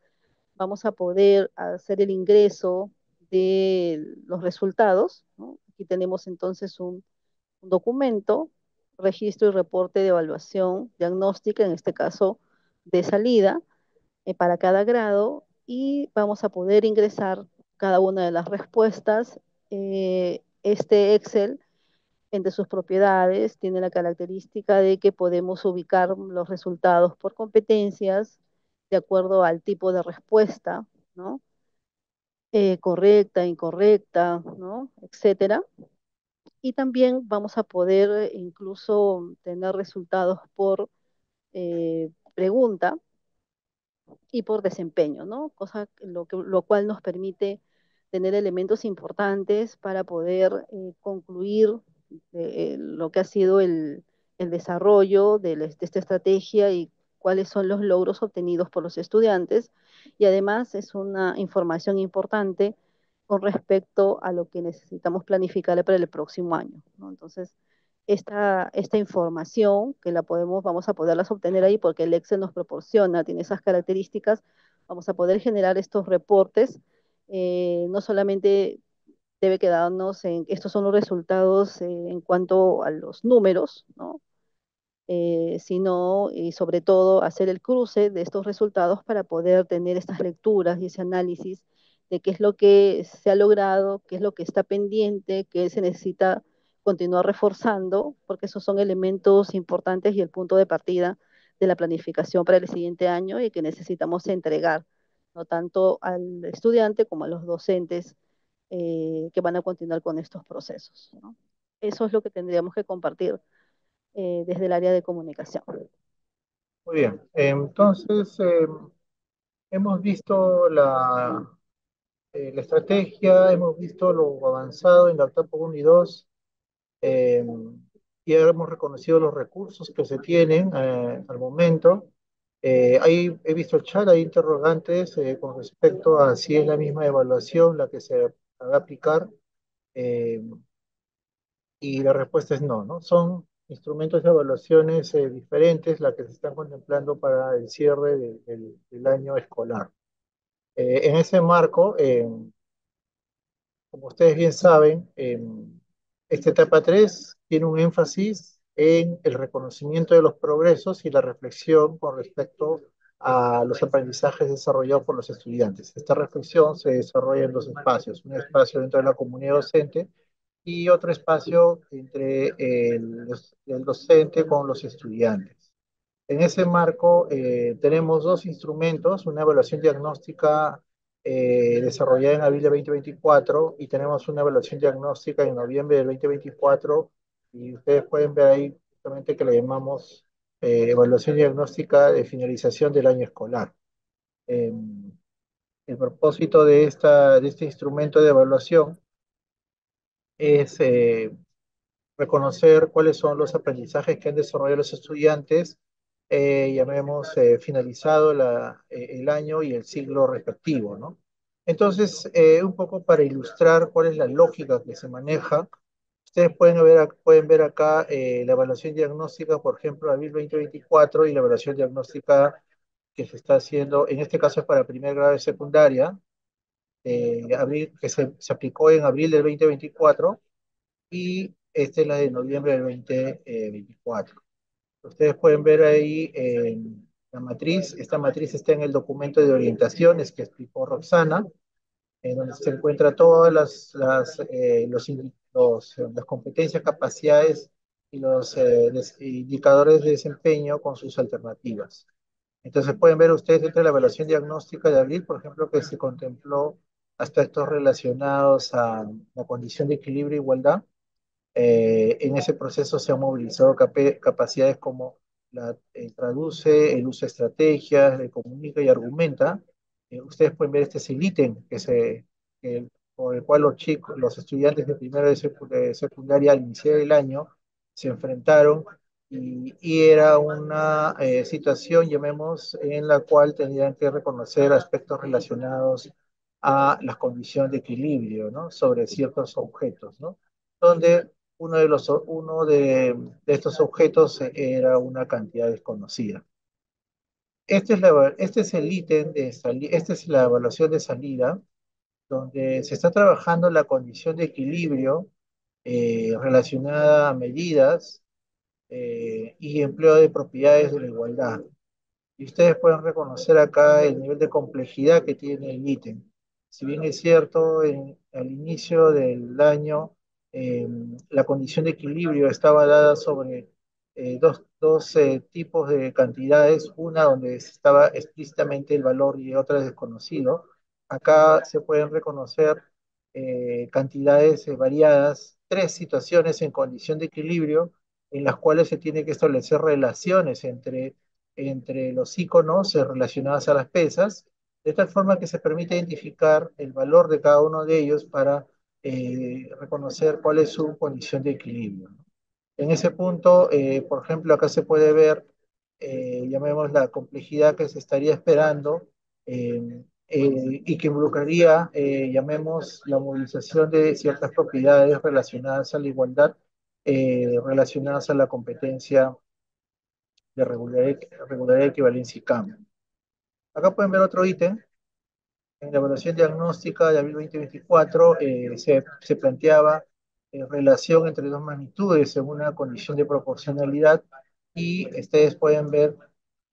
vamos a poder hacer el ingreso de los resultados, ¿no? Aquí tenemos entonces un documento, registro y reporte de evaluación diagnóstica, en este caso de salida, para cada grado, y vamos a poder ingresar cada una de las respuestas. Este Excel, entre sus propiedades, tiene la característica de que podemos ubicar los resultados por competencias de acuerdo al tipo de respuesta, ¿no? Correcta, incorrecta, ¿no? Etcétera. Y también vamos a poder incluso tener resultados por pregunta y por desempeño, ¿no? Lo cual nos permite tener elementos importantes para poder concluir lo que ha sido el desarrollo de esta estrategia y cuáles son los logros obtenidos por los estudiantes. Y además es una información importante con respecto a lo que necesitamos planificar para el próximo año, ¿no? Entonces, esta información que vamos a poderlas obtener ahí porque el Excel nos proporciona, tiene esas características, vamos a poder generar estos reportes. No solamente debe quedarnos en, estos son los resultados en cuanto a los números, ¿no? Sino y sobre todo hacer el cruce de estos resultados para poder tener estas lecturas y ese análisis de qué es lo que se ha logrado, qué es lo que está pendiente, qué se necesita continuar reforzando, porque esos son elementos importantes y el punto de partida de la planificación para el siguiente año y que necesitamos entregar, no tanto al estudiante como a los docentes que van a continuar con estos procesos, ¿no? Eso es lo que tendríamos que compartir desde el área de comunicación. Muy bien. Entonces, hemos visto la estrategia, hemos visto lo avanzado en la etapa 1 y 2, eh, y hemos reconocido los recursos que se tienen al momento. Ahí he visto el chat, hay interrogantes con respecto a si es la misma evaluación la que se va a aplicar, eh, y la respuesta es no, ¿no? Son instrumentos de evaluaciones diferentes las que se están contemplando para el cierre del año escolar. En ese marco, como ustedes bien saben, esta etapa 3 tiene un énfasis en el reconocimiento de los progresos y la reflexión con respecto a los aprendizajes desarrollados por los estudiantes. Esta reflexión se desarrolla en dos espacios, un espacio dentro de la comunidad docente y otro espacio entre el docente con los estudiantes. En ese marco tenemos dos instrumentos, una evaluación diagnóstica desarrollada en abril de 2024 y tenemos una evaluación diagnóstica en noviembre del 2024 y ustedes pueden ver ahí justamente que le llamamos evaluación diagnóstica de finalización del año escolar. Eh, el propósito de este instrumento de evaluación es reconocer cuáles son los aprendizajes que han desarrollado los estudiantes, llamemos finalizado el año y el siglo respectivo, ¿no? Entonces, un poco para ilustrar cuál es la lógica que se maneja, ustedes pueden ver acá la evaluación diagnóstica, por ejemplo, abril 2024 y la evaluación diagnóstica que se está haciendo, en este caso es para primer grado de secundaria, que se aplicó en abril del 2024 y esta es la de noviembre del 2024. Ustedes pueden ver ahí la matriz. Esta matriz está en el documento de orientaciones que explicó Roxana, en donde se encuentra todas las competencias, capacidades y los indicadores de desempeño con sus alternativas. Entonces pueden ver ustedes dentro de la evaluación diagnóstica de abril, por ejemplo, que se contempló aspectos relacionados a la condición de equilibrio e igualdad. En ese proceso se han movilizado capacidades como traduce, el uso de estrategias, comunica y argumenta. Ustedes pueden ver este es el ítem por el cual los chicos, los estudiantes de primero de secundaria al iniciar el año se enfrentaron y era una situación, llamemos, en la cual tenían que reconocer aspectos relacionados a las condiciones de equilibrio, ¿no? Sobre ciertos objetos, ¿no? Donde uno de estos objetos era una cantidad desconocida. Este es el ítem esta es la evaluación de salida, donde se está trabajando la condición de equilibrio relacionada a medidas y empleo de propiedades de la igualdad. Y ustedes pueden reconocer acá el nivel de complejidad que tiene el ítem. Si bien es cierto, al inicio del año la condición de equilibrio estaba dada sobre dos tipos de cantidades, una donde estaba explícitamente el valor y otra desconocido. Acá se pueden reconocer cantidades variadas, tres situaciones en condición de equilibrio en las cuales se tiene que establecer relaciones entre los iconos relacionados a las pesas, de tal forma que se permite identificar el valor de cada uno de ellos para reconocer cuál es su condición de equilibrio. En ese punto, por ejemplo, acá se puede ver, llamemos la complejidad que se estaría esperando y que involucraría, llamemos, la movilización de ciertas propiedades relacionadas a la igualdad, relacionadas a la competencia de regularidad, equivalencia y cambio. Acá pueden ver otro ítem. En la evaluación diagnóstica de abril 2024 se planteaba relación entre dos magnitudes en una condición de proporcionalidad y ustedes pueden ver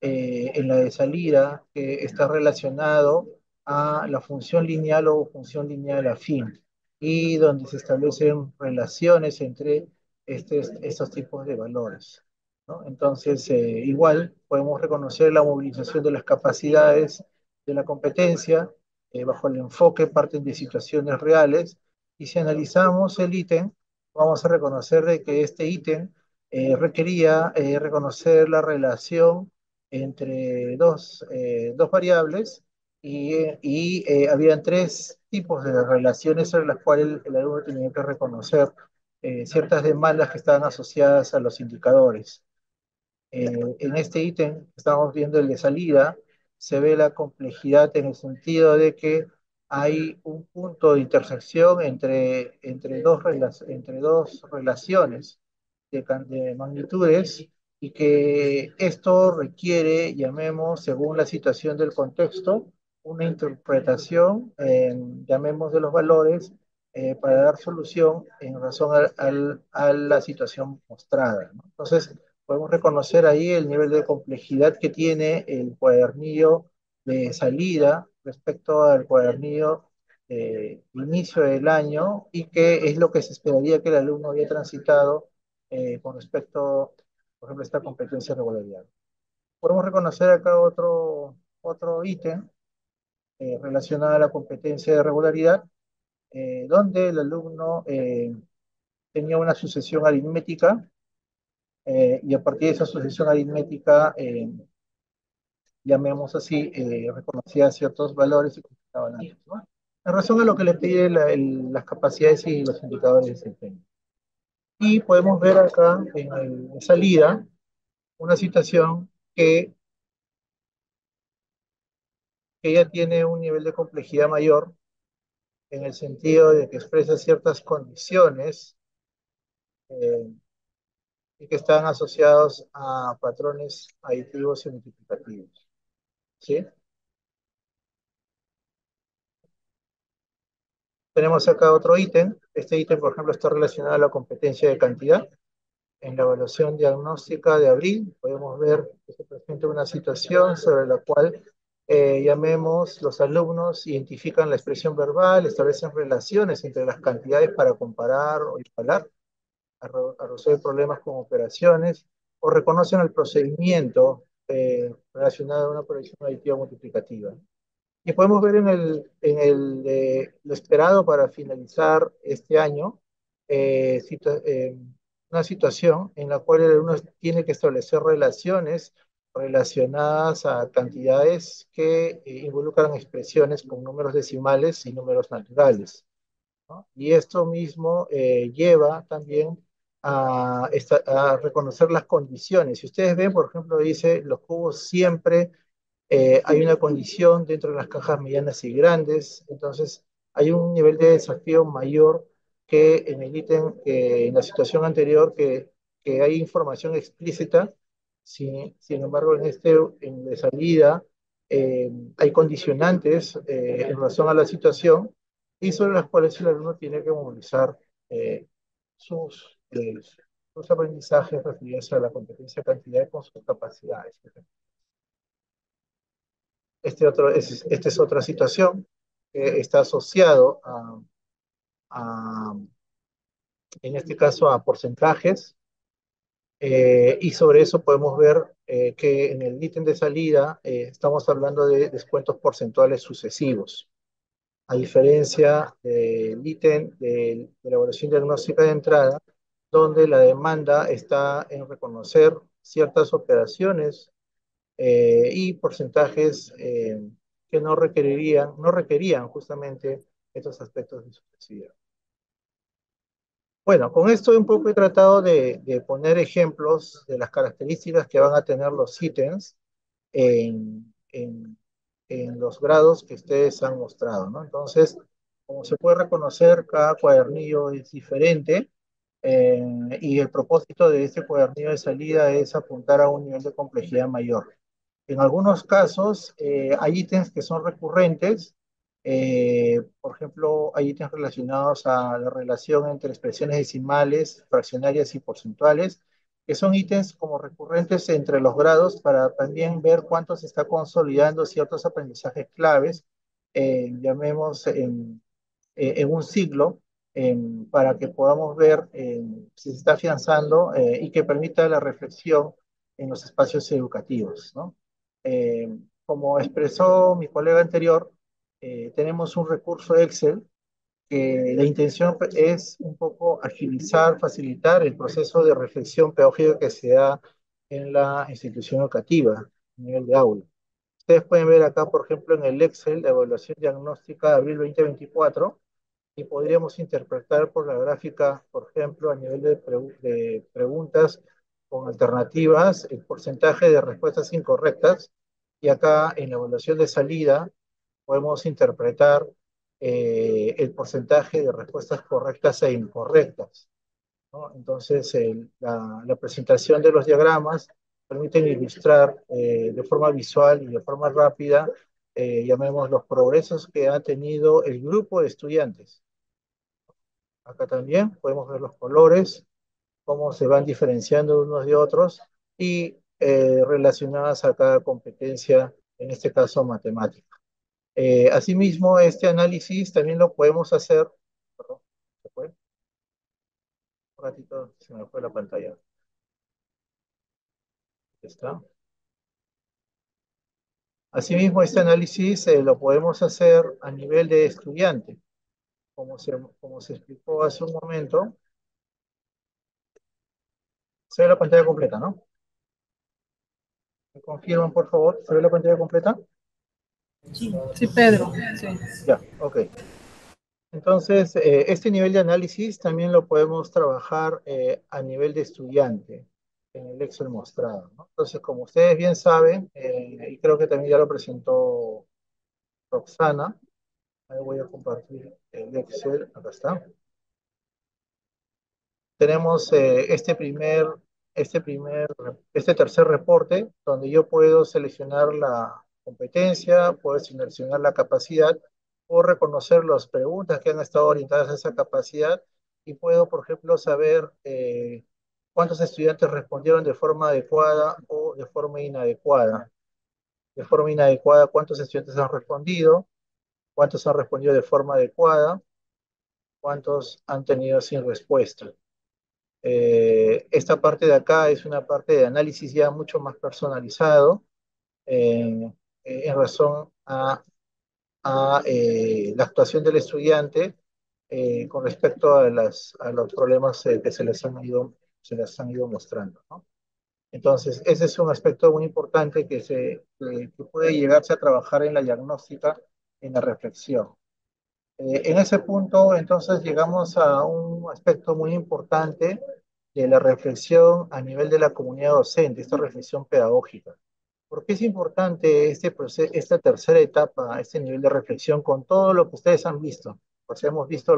en la de salida que está relacionado a la función lineal o función lineal afín y donde se establecen relaciones entre estos tipos de valores, ¿no? Entonces, igual podemos reconocer la movilización de las capacidades de la competencia bajo el enfoque parten de situaciones reales y si analizamos el ítem, vamos a reconocer de que este ítem requería reconocer la relación entre dos variables y habían tres tipos de relaciones sobre las cuales el alumno tenía que reconocer ciertas demandas que estaban asociadas a los indicadores. En este ítem que estamos viendo el de salida, se ve la complejidad en el sentido de que hay un punto de intersección entre dos relaciones de magnitudes y que esto requiere, llamemos, según la situación del contexto, una interpretación, llamemos, de los valores para dar solución en razón a la situación mostrada, ¿no? Entonces, podemos reconocer ahí el nivel de complejidad que tiene el cuadernillo de salida respecto al cuadernillo de inicio del año y que es lo que se esperaría que el alumno había transitado con respecto, por ejemplo, a esta competencia de regularidad. Podemos reconocer acá otro ítem relacionado a la competencia de regularidad, donde el alumno tenía una sucesión aritmética y a partir de esa sucesión aritmética, llamemos así, reconocía ciertos valores y computaban otros, ¿no? En razón a lo que le pide las capacidades y los indicadores de desempeño. Y podemos ver acá en salida una situación que ya tiene un nivel de complejidad mayor en el sentido de que expresa ciertas condiciones eh, y que están asociados a patrones aditivos y multiplicativos, ¿sí? Tenemos acá otro ítem. Este ítem, por ejemplo, está relacionado a la competencia de cantidad. En la evaluación diagnóstica de abril, podemos ver que se presenta una situación sobre la cual, llamemos, los alumnos identifican la expresión verbal, establecen relaciones entre las cantidades para comparar o igualar, a resolver problemas con operaciones, o reconocen el procedimiento relacionado a una operación aditiva multiplicativa. Y podemos ver lo esperado para finalizar este año, una situación en la cual el alumno tiene que establecer relaciones relacionadas a cantidades que involucran expresiones con números decimales y números naturales, ¿no? Y esto mismo lleva también a reconocer las condiciones. Si ustedes ven, por ejemplo, dice, los cubos siempre hay una condición dentro de las cajas medianas y grandes, entonces hay un nivel de desafío mayor que en el ítem, en la situación anterior, que hay información explícita, sin embargo, en de salida, hay condicionantes en relación a la situación y sobre las cuales el alumno tiene que movilizar eh, sus, eh, sus aprendizajes referidos a la competencia cantidad con sus capacidades. Esta es otra situación que está asociado a, en este caso, a porcentajes, y sobre eso podemos ver que en el ítem de salida estamos hablando de descuentos porcentuales sucesivos, a diferencia del ítem de la evaluación diagnóstica de entrada, donde la demanda está en reconocer ciertas operaciones y porcentajes que no requerían justamente estos aspectos de sucesividad. Bueno, con esto un poco he tratado de poner ejemplos de las características que van a tener los ítems en los grados que ustedes han mostrado, ¿no? Entonces, como se puede reconocer, cada cuadernillo es diferente, eh, y el propósito de este cuadernillo de salida es apuntar a un nivel de complejidad mayor. En algunos casos hay ítems que son recurrentes, por ejemplo, hay ítems relacionados a la relación entre expresiones decimales, fraccionarias y porcentuales, que son ítems como recurrentes entre los grados para también ver cuánto se está consolidando ciertos aprendizajes claves, llamemos en un siglo, para que podamos ver si se está afianzando y que permita la reflexión en los espacios educativos, ¿no? Eh, Como expresó mi colega anterior, tenemos un recurso Excel que la intención es un poco agilizar, facilitar el proceso de reflexión pedagógica que se da en la institución educativa, a nivel de aula. Ustedes pueden ver acá, por ejemplo, en el Excel, la evaluación diagnóstica de abril 2024, y podríamos interpretar por la gráfica, por ejemplo, a nivel de preguntas con alternativas, el porcentaje de respuestas incorrectas, y acá en la evaluación de salida podemos interpretar el porcentaje de respuestas correctas e incorrectas, ¿no? Entonces, la presentación de los diagramas permiten ilustrar de forma visual y de forma rápida, llamemos los progresos que ha tenido el grupo de estudiantes. Acá también podemos ver los colores, cómo se van diferenciando unos de otros y relacionadas a cada competencia, en este caso matemática. Asimismo, este análisis también lo podemos hacer, perdón, ¿se fue? Un ratito se me fue la pantalla. ¿Está? Asimismo, este análisis lo podemos hacer a nivel de estudiante, como se explicó hace un momento. Se ve la pantalla completa, ¿no? ¿Me confirman, por favor? ¿Se ve la pantalla completa? Sí, Pedro, sí. Ya, ok. Entonces, este nivel de análisis también lo podemos trabajar a nivel de estudiante, en el Excel mostrado, ¿no? Entonces, como ustedes bien saben, y creo que también ya lo presentó Roxana, ahí voy a compartir el Excel, acá está. Tenemos este tercer reporte, donde yo puedo seleccionar la competencia, puedo seleccionar la capacidad, puedo reconocer las preguntas que han estado orientadas a esa capacidad y puedo, por ejemplo, saber cuántos estudiantes respondieron de forma adecuada o de forma inadecuada. De forma inadecuada, cuántos estudiantes han respondido, cuántos han respondido de forma adecuada, cuántos han tenido sin respuesta. Esta parte de acá es una parte de análisis ya mucho más personalizado, eh, en razón a la actuación del estudiante con respecto a los problemas que se les han ido mostrando, ¿no? Entonces, ese es un aspecto muy importante que puede llegarse a trabajar en la diagnóstica, en la reflexión. En ese punto, entonces, llegamos a un aspecto muy importante de la reflexión a nivel de la comunidad docente, esta reflexión pedagógica. ¿Por qué es importante este proceso, esta tercera etapa, este nivel de reflexión con todo lo que ustedes han visto? Pues hemos visto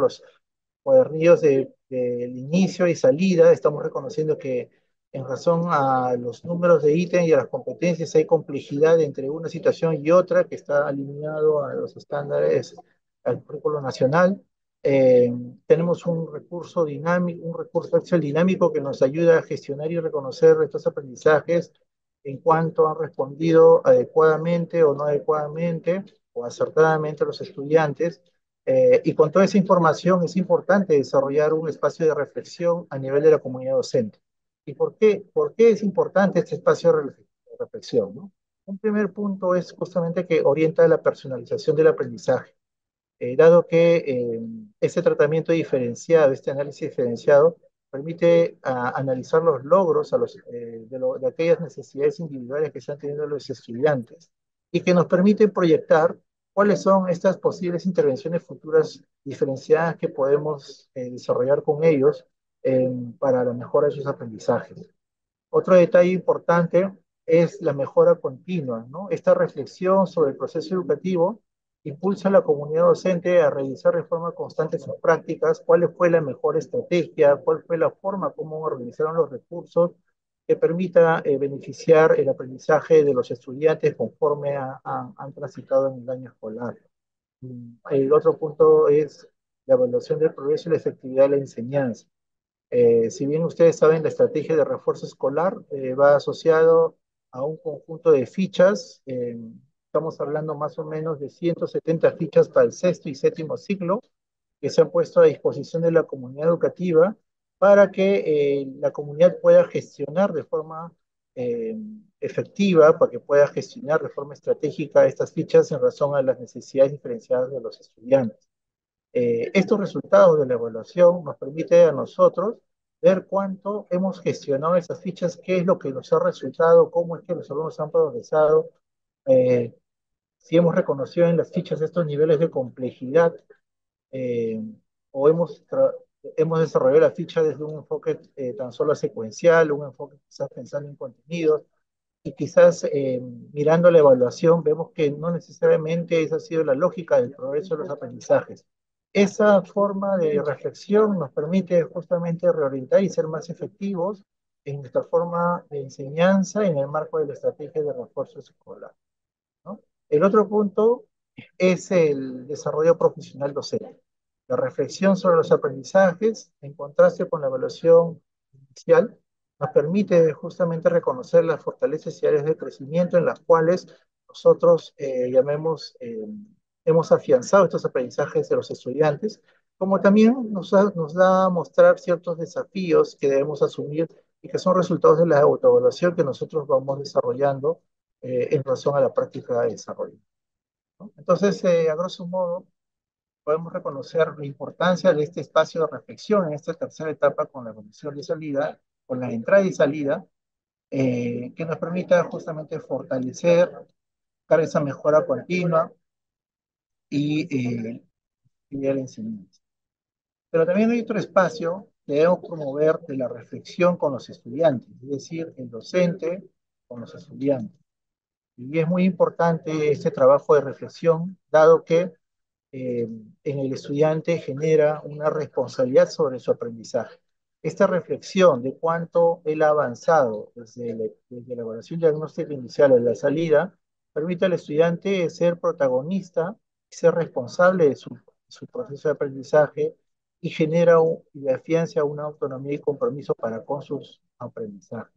cuadernillos del inicio y salida, estamos reconociendo que en razón a los números de ítem y a las competencias hay complejidad entre una situación y otra que está alineado a los estándares al currículo nacional. Eh, Tenemos un recurso dinámico, un recurso Excel dinámico que nos ayuda a gestionar y reconocer estos aprendizajes en cuanto han respondido adecuadamente o no adecuadamente o acertadamente los estudiantes. Y con toda esa información es importante desarrollar un espacio de reflexión a nivel de la comunidad docente. ¿Y por qué es importante este espacio de reflexión, ¿no? Un primer punto es justamente que orienta la personalización del aprendizaje. Dado que este tratamiento diferenciado, este análisis diferenciado, permite analizar los logros de aquellas necesidades individuales que están teniendo los estudiantes y que nos permite proyectar cuáles son estas posibles intervenciones futuras diferenciadas que podemos desarrollar con ellos para la mejora de sus aprendizajes. Otro detalle importante es la mejora continua, ¿no? Esta reflexión sobre el proceso educativo impulsa a la comunidad docente a revisar de forma constante sus prácticas, cuál fue la mejor estrategia, cuál fue la forma como organizaron los recursos que permita beneficiar el aprendizaje de los estudiantes conforme han transitado en el año escolar. El otro punto es la evaluación del progreso y la efectividad de la enseñanza. Si bien ustedes saben, la estrategia de refuerzo escolar va asociado a un conjunto de fichas. Estamos hablando más o menos de 170 fichas para el sexto y séptimo ciclo que se han puesto a disposición de la comunidad educativa para que la comunidad pueda gestionar de forma eh, efectiva, para que pueda gestionar de forma estratégica estas fichas en razón a las necesidades diferenciadas de los estudiantes. Estos resultados de la evaluación nos permite a nosotros ver cuánto hemos gestionado esas fichas, qué es lo que nos ha resultado, cómo es que los alumnos han progresado, eh, si hemos reconocido en las fichas estos niveles de complejidad eh, o hemos desarrollado la ficha desde un enfoque tan solo secuencial, un enfoque quizás pensando en contenidos, y quizás mirando la evaluación vemos que no necesariamente esa ha sido la lógica del progreso de los aprendizajes. Esa forma de reflexión nos permite justamente reorientar y ser más efectivos en nuestra forma de enseñanza en el marco de la estrategia de refuerzo escolar, ¿no? El otro punto es el desarrollo profesional docente. La reflexión sobre los aprendizajes, en contraste con la evaluación inicial, nos permite justamente reconocer las fortalezas y áreas de crecimiento en las cuales nosotros, hemos afianzado estos aprendizajes de los estudiantes, como también nos da a mostrar ciertos desafíos que debemos asumir y que son resultados de la autoevaluación que nosotros vamos desarrollando en razón a la práctica de desarrollo, ¿no? Entonces, a grosso modo, podemos reconocer la importancia de este espacio de reflexión en esta tercera etapa con la evolución y salida, con la entrada y salida, que nos permita justamente fortalecer, buscar esa mejora continua y la enseñanza. Pero también hay otro espacio que debemos promover de la reflexión con los estudiantes, es decir, el docente con los estudiantes. Y es muy importante este trabajo de reflexión, dado que en el estudiante genera una responsabilidad sobre su aprendizaje. Esta reflexión de cuánto él ha avanzado desde la evaluación diagnóstica inicial a la salida, permite al estudiante ser protagonista y ser responsable de su proceso de aprendizaje y y afianza una autonomía y compromiso para con sus aprendizajes,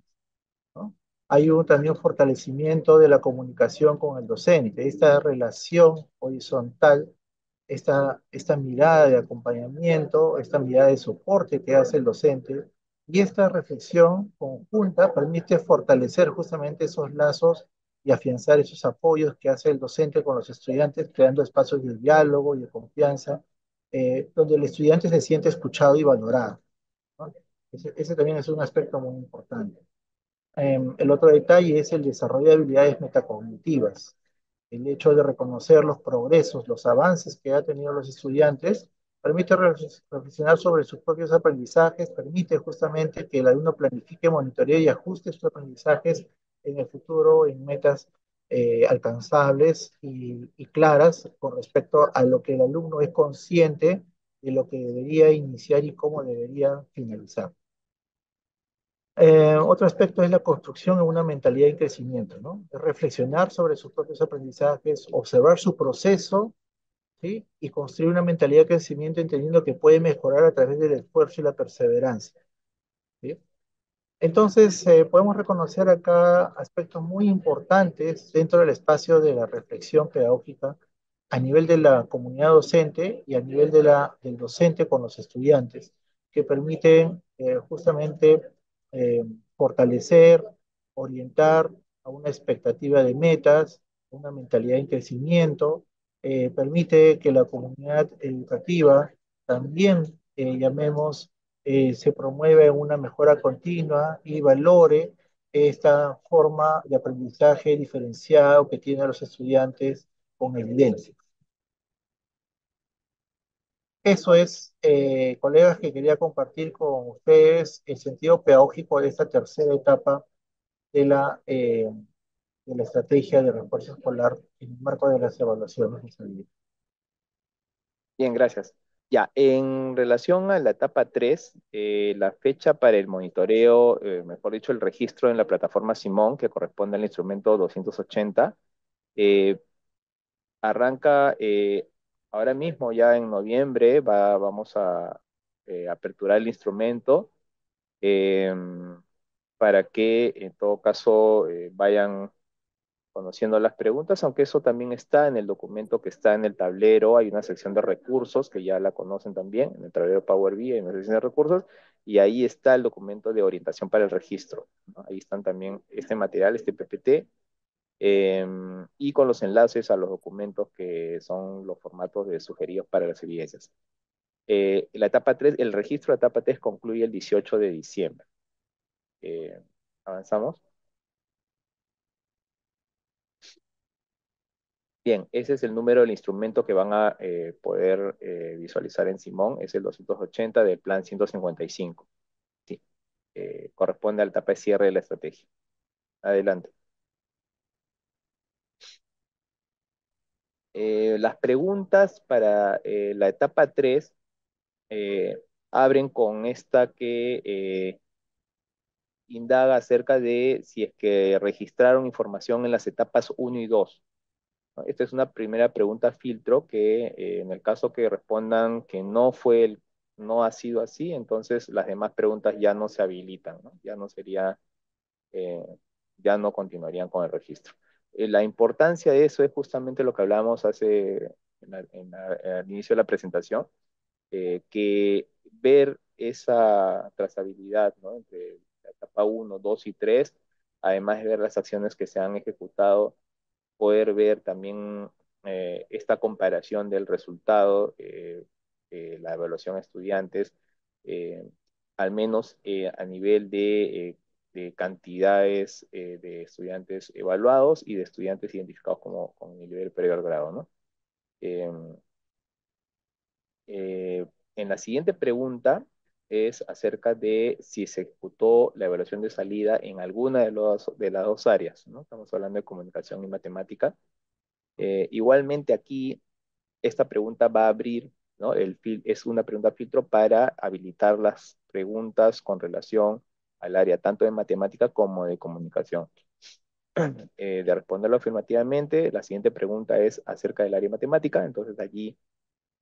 ¿no? Hay también un fortalecimiento de la comunicación con el docente, esta relación horizontal, esta mirada de acompañamiento, esta mirada de soporte que hace el docente, y esta reflexión conjunta permite fortalecer justamente esos lazos y afianzar esos apoyos que hace el docente con los estudiantes, creando espacios de diálogo y de confianza, donde el estudiante se siente escuchado y valorado, ¿no? Ese también es un aspecto muy importante. El otro detalle es el desarrollo de habilidades metacognitivas. El hecho de reconocer los progresos, los avances que han tenido los estudiantes, permite reflexionar sobre sus propios aprendizajes, permite justamente que el alumno planifique, monitoree y ajuste sus aprendizajes en el futuro en metas alcanzables y claras con respecto a lo que el alumno es consciente de lo que debería iniciar y cómo debería finalizar. Otro aspecto es la construcción en una mentalidad de crecimiento, ¿no? Es reflexionar sobre sus propios aprendizajes, observar su proceso, ¿sí? Y construir una mentalidad de crecimiento entendiendo que puede mejorar a través del esfuerzo y la perseverancia, ¿sí? Entonces, podemos reconocer acá aspectos muy importantes dentro del espacio de la reflexión pedagógica a nivel de la comunidad docente y a nivel del docente con los estudiantes, que permiten justamente eh, fortalecer, orientar a una expectativa de metas, una mentalidad en crecimiento, permite que la comunidad educativa también, llamemos, se promueva una mejora continua y valore esta forma de aprendizaje diferenciado que tienen los estudiantes con evidencia. Eso es, colegas, que quería compartir con ustedes el sentido pedagógico de esta tercera etapa de de la estrategia de refuerzo escolar en el marco de las evaluaciones de salida. Bien, gracias. Ya, en relación a la etapa 3, la fecha para el monitoreo, mejor dicho, el registro en la plataforma Simón, que corresponde al instrumento 280, eh, arranca ahora mismo, ya en noviembre, vamos a aperturar el instrumento eh, para que en todo caso vayan conociendo las preguntas, aunque eso también está en el documento que está en el tablero. Hay una sección de recursos que ya la conocen también, en el tablero Power BI hay una sección de recursos, y ahí está el documento de orientación para el registro, ¿no? Ahí están también este material, este PPT, y con los enlaces a los documentos que son los formatos sugeridos para las evidencias. La etapa 3, el registro de etapa 3 concluye el 18 de diciembre. ¿Avanzamos? Bien, ese es el número del instrumento que van a poder visualizar en Simón, es el 280 del plan 155. Sí, corresponde a la etapa de cierre de la estrategia. Adelante. Las preguntas para la etapa 3 abren con esta que indaga acerca de si es que registraron información en las etapas 1 y 2. ¿No? Esta es una primera pregunta filtro que en el caso que respondan que no ha sido así, entonces las demás preguntas ya no se habilitan, ¿no? Ya no sería, eh, ya no continuarían con el registro. La importancia de eso es justamente lo que hablábamos al inicio de la presentación, que ver esa trazabilidad, ¿no? Entre la etapa 1, 2 y 3, además de ver las acciones que se han ejecutado, poder ver también esta comparación del resultado, la evaluación a estudiantes, eh, al menos a nivel de cantidades de estudiantes evaluados y de estudiantes identificados como con nivel previo al grado, ¿no? Eh, eh, en la siguiente pregunta es acerca de si se ejecutó la evaluación de salida en alguna de las dos áreas, ¿no? Estamos hablando de comunicación y matemática. Igualmente aquí, esta pregunta va a abrir, ¿no? Es una pregunta filtro para habilitar las preguntas con relación al área tanto de matemática como de comunicación. De responderlo afirmativamente, la siguiente pregunta es acerca del área de matemática, entonces allí,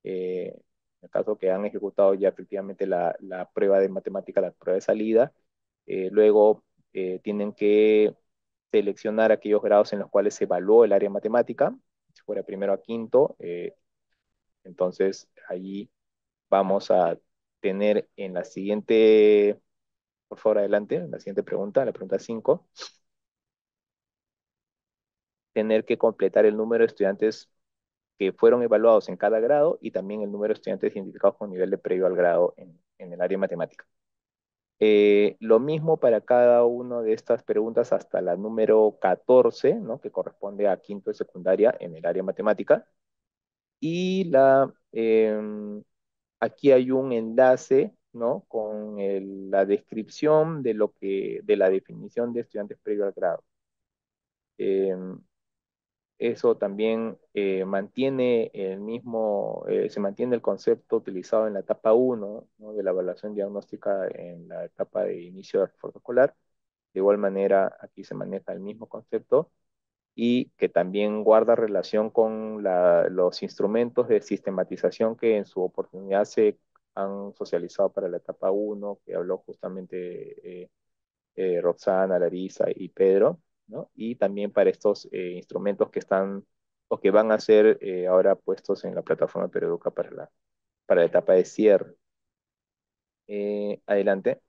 en el caso que han ejecutado ya efectivamente la prueba de matemática, la prueba de salida, luego tienen que seleccionar aquellos grados en los cuales se evaluó el área de matemática, si fuera primero a quinto, entonces allí vamos a tener en la siguiente, por favor adelante, en la siguiente pregunta, la pregunta 5, tener que completar el número de estudiantes que fueron evaluados en cada grado y también el número de estudiantes identificados con nivel de previo al grado en el área de matemática. Lo mismo para cada una de estas preguntas hasta la número 14, ¿no? Que corresponde a quinto de secundaria en el área de matemática. Y aquí hay un enlace, ¿no? Con la descripción de la definición de estudiantes previo al grado. Eso también mantiene se mantiene el concepto utilizado en la etapa uno, ¿no? De la evaluación diagnóstica en la etapa de inicio de refuerzo escolar. De igual manera, aquí se maneja el mismo concepto y que también guarda relación con los instrumentos de sistematización que en su oportunidad se han socializado para la etapa uno, que habló justamente Roxana, Larisa y Pedro, ¿no? Y también para estos instrumentos que están o que van a ser ahora puestos en la plataforma Pereduca para la etapa de cierre. Adelante.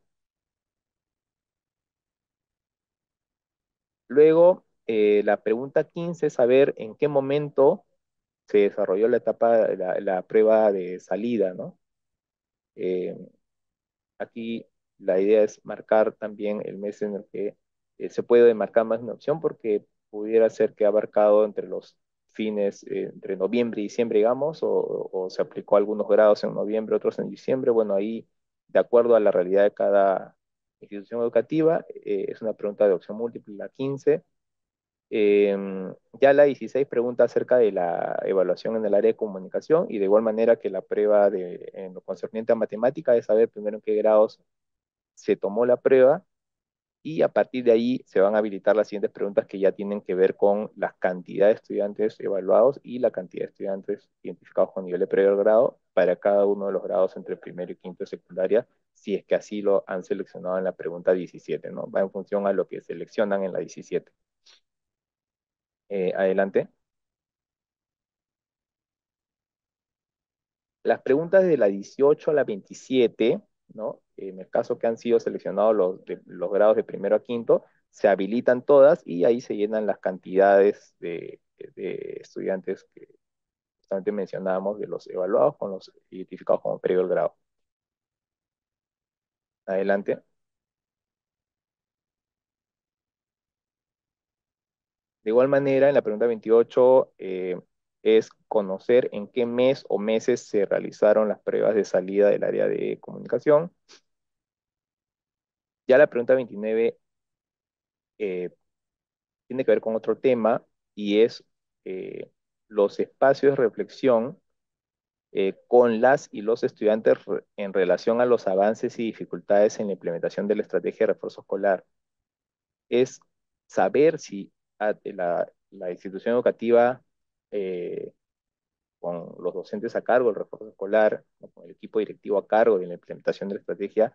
Luego, la pregunta 15 es saber en qué momento se desarrolló la etapa, la prueba de salida, ¿no? Eh, Aquí la idea es marcar también el mes en el que se puede marcar más de una opción porque pudiera ser que ha abarcado entre los fines, entre noviembre y diciembre, digamos, o se aplicó algunos grados en noviembre, otros en diciembre. Bueno, ahí, de acuerdo a la realidad de cada institución educativa, es una pregunta de opción múltiple, la 15. Ya la 16 pregunta acerca de la evaluación en el área de comunicación y de igual manera que la prueba en lo concerniente a matemática es saber primero en qué grados se tomó la prueba y a partir de ahí se van a habilitar las siguientes preguntas que ya tienen que ver con la cantidad de estudiantes evaluados y la cantidad de estudiantes identificados con nivel de pregrado para cada uno de los grados entre primero y quinto de secundaria, si es que así lo han seleccionado en la pregunta 17, ¿no? Va en función a lo que seleccionan en la 17. Adelante. Las preguntas de la 18 a la 27, ¿no? En el caso que han sido seleccionados los grados de primero a quinto, se habilitan todas y ahí se llenan las cantidades de estudiantes que justamente mencionábamos, de los evaluados con los identificados como previo al grado. Adelante. De igual manera, en la pregunta 28 es conocer en qué mes o meses se realizaron las pruebas de salida del área de comunicación. Ya la pregunta 29 eh, tiene que ver con otro tema y es eh, los espacios de reflexión con las y los estudiantes en relación a los avances y dificultades en la implementación de la estrategia de refuerzo escolar. Es saber si la institución educativa eh, con los docentes a cargo del refuerzo escolar, ¿no? Con el equipo directivo a cargo de la implementación de la estrategia,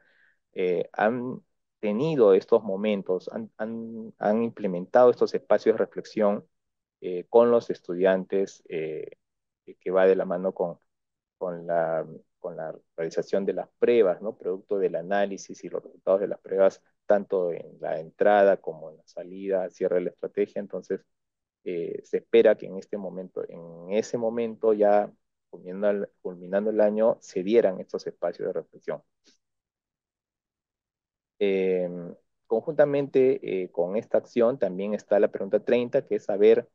han tenido estos momentos, han implementado estos espacios de reflexión con los estudiantes, que va de la mano con la, con la realización de las pruebas, ¿no? Producto del análisis y los resultados de las pruebas, tanto en la entrada como en la salida, cierre de la estrategia. Entonces, se espera que en ese momento ya culminando el año, se dieran estos espacios de reflexión. Eh, Conjuntamente con esta acción también está la pregunta 30, que es saber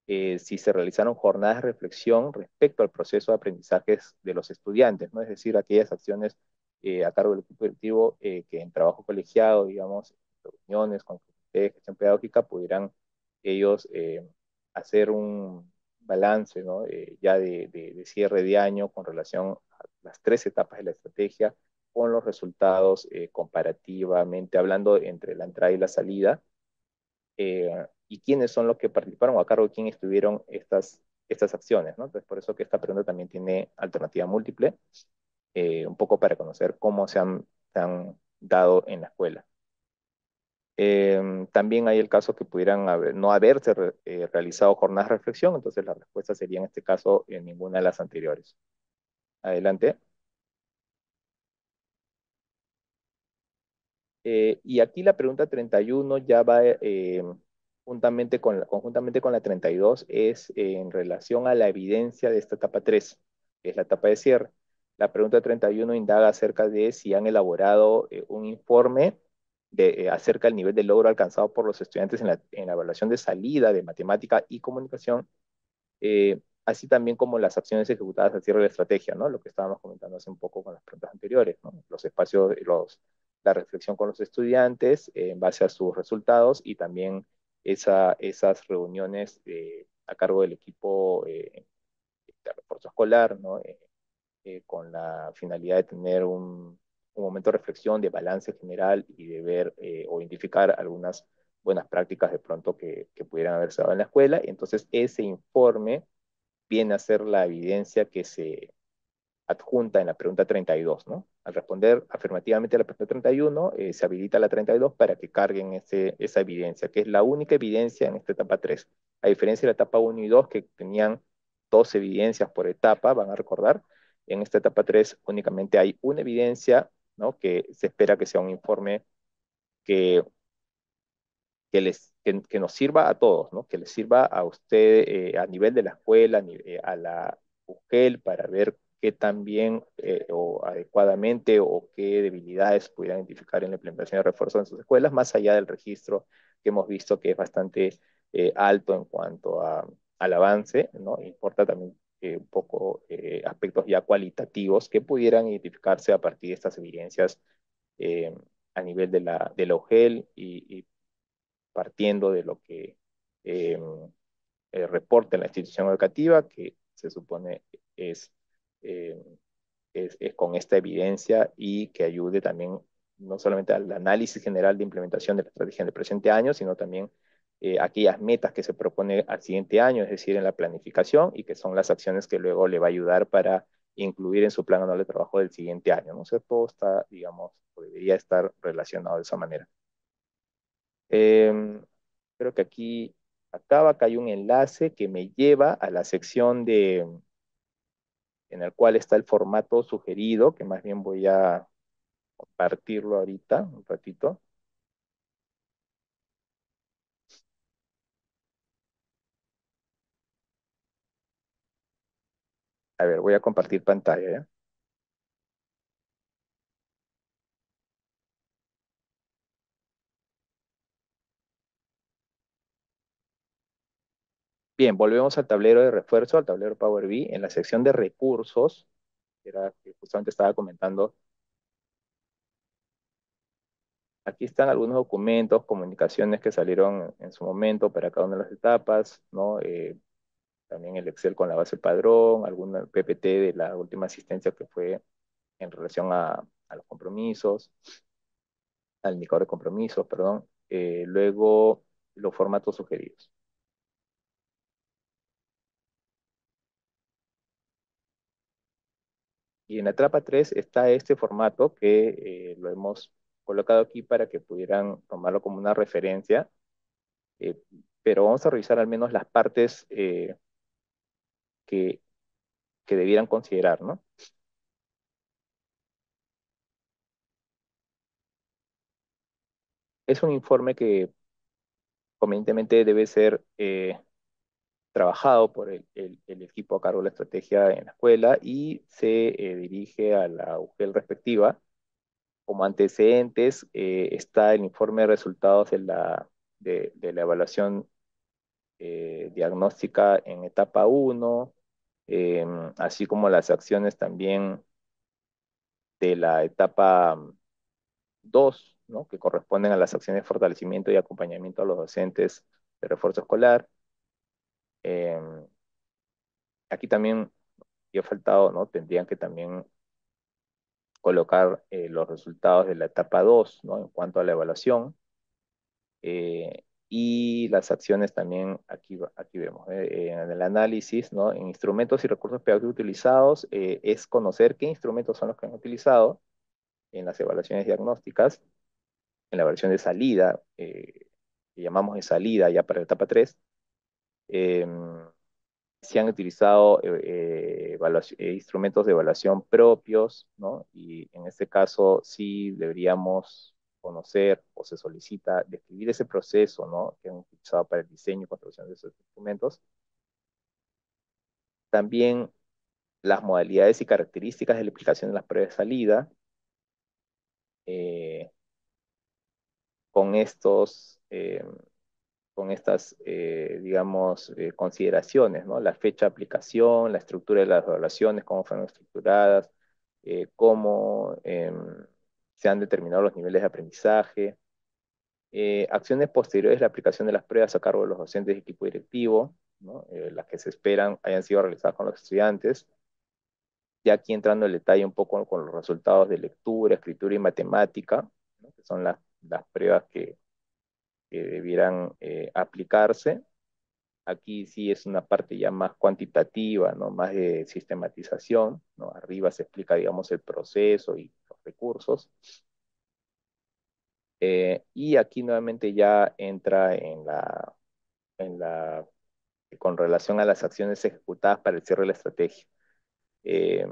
si se realizaron jornadas de reflexión respecto al proceso de aprendizajes de los estudiantes, ¿no? Es decir, aquellas acciones a cargo del equipo directivo que en trabajo colegiado, digamos, reuniones con de gestión pedagógica, pudieran ellos hacer un balance, ¿no? Ya de cierre de año con relación a las tres etapas de la estrategia, con los resultados comparativamente hablando entre la entrada y la salida, y quiénes son los que participaron o a cargo de quién estuvieron estas acciones, ¿no? Entonces, por eso que esta pregunta también tiene alternativa múltiple, un poco para conocer cómo se han dado en la escuela. También hay el caso que pudieran no haberse realizado jornadas de reflexión, entonces la respuesta sería en este caso en ninguna de las anteriores. Adelante. Y aquí la pregunta 31 ya va conjuntamente con la 32, es en relación a la evidencia de esta etapa 3, que es la etapa de cierre. La pregunta 31 indaga acerca de si han elaborado un informe acerca del nivel de logro alcanzado por los estudiantes en la evaluación de salida de matemática y comunicación, así también como las acciones ejecutadas al cierre de la estrategia, ¿no? Lo que estábamos comentando hace un poco con las preguntas anteriores, ¿no? Los espacios, la reflexión con los estudiantes en base a sus resultados y también esas reuniones a cargo del equipo de refuerzo escolar, ¿no? Con la finalidad de tener un momento de reflexión, de balance general y de ver o identificar algunas buenas prácticas de pronto que pudieran haberse dado en la escuela. Entonces, ese informe viene a ser la evidencia que se adjunta en la pregunta 32, ¿no? Al responder afirmativamente a la pregunta 31, se habilita la 32 para que carguen esa evidencia, que es la única evidencia en esta etapa 3. A diferencia de la etapa 1 y 2, que tenían dos evidencias por etapa, van a recordar, en esta etapa 3 únicamente hay una evidencia, ¿no? Que se espera que sea un informe que que nos sirva a todos, ¿no? Que les sirva a usted a nivel de la escuela, a la UGEL, para ver qué tan bien o adecuadamente o qué debilidades pudieran identificar en la implementación de refuerzo en sus escuelas, más allá del registro que hemos visto que es bastante alto en cuanto al avance, ¿no? Importa también un poco aspectos ya cualitativos que pudieran identificarse a partir de estas evidencias eh, a nivel de la UGEL y partiendo de lo que eh, reporta la institución educativa, que se supone es, eh, es con esta evidencia y que ayude también no solamente al análisis general de implementación de la estrategia del presente año, sino también aquellas metas que se propone al siguiente año, es decir, en la planificación, y que son las acciones que luego le va a ayudar para incluir en su plan anual de trabajo del siguiente año, ¿no? O sea, todo está, digamos, o debería estar relacionado de esa manera. Eh, Creo que aquí acaba, acá hay un enlace que me lleva a la sección en el cual está el formato sugerido, que más bien voy a compartirlo ahorita, un ratito. A ver, voy a compartir pantalla, ¿ya? Bien, volvemos al tablero de refuerzo, al tablero Power BI, en la sección de recursos, que era que justamente estaba comentando. Aquí están algunos documentos, comunicaciones que salieron en su momento para cada una de las etapas, ¿no? También el Excel con la base padrón, algún PPT de la última asistencia que fue en relación a los compromisos, al indicador de compromisos, perdón. Luego, los formatos sugeridos. Y en la etapa 3 está este formato que lo hemos colocado aquí para que pudieran tomarlo como una referencia, eh, pero vamos a revisar al menos las partes que, que debieran considerar, ¿no? Es un informe que convenientemente debe ser trabajado por el equipo a cargo de la estrategia en la escuela y se dirige a la UGEL respectiva. Como antecedentes está el informe de resultados de la evaluación diagnóstica en etapa 1, así como las acciones también de la etapa 2, ¿no? Que corresponden a las acciones de fortalecimiento y acompañamiento a los docentes de refuerzo escolar. Eh, Aquí también, y he faltado, ¿no? Tendrían que también colocar los resultados de la etapa 2, ¿no? En cuanto a la evaluación. Y las acciones también, aquí vemos, en el análisis, ¿no? En instrumentos y recursos pedagógicos utilizados, es conocer qué instrumentos son los que han utilizado en las evaluaciones diagnósticas, en la versión de salida, que llamamos de salida ya para la etapa 3, si han utilizado instrumentos de evaluación propios, ¿no? Y en este caso sí deberíamos conocer o se solicita describir ese proceso, ¿no? Que han utilizado para el diseño y construcción de esos instrumentos. También las modalidades y características de la aplicación de las pruebas de salida, eh, con estos con estas, digamos, consideraciones, ¿no? La fecha de aplicación, la estructura de las evaluaciones, cómo fueron estructuradas, cómo se han determinado los niveles de aprendizaje, acciones posteriores a la aplicación de las pruebas a cargo de los docentes y equipo directivo, ¿no? Las que se esperan hayan sido realizadas con los estudiantes. Ya aquí entrando en detalle un poco con los resultados de lectura, escritura y matemática, ¿no? Que son las pruebas que debieran aplicarse. Aquí sí es una parte ya más cuantitativa, ¿no? Más de sistematización, ¿no? Arriba se explica, digamos, el proceso y los recursos. Y aquí nuevamente ya entra con relación a las acciones ejecutadas para el cierre de la estrategia. Eh,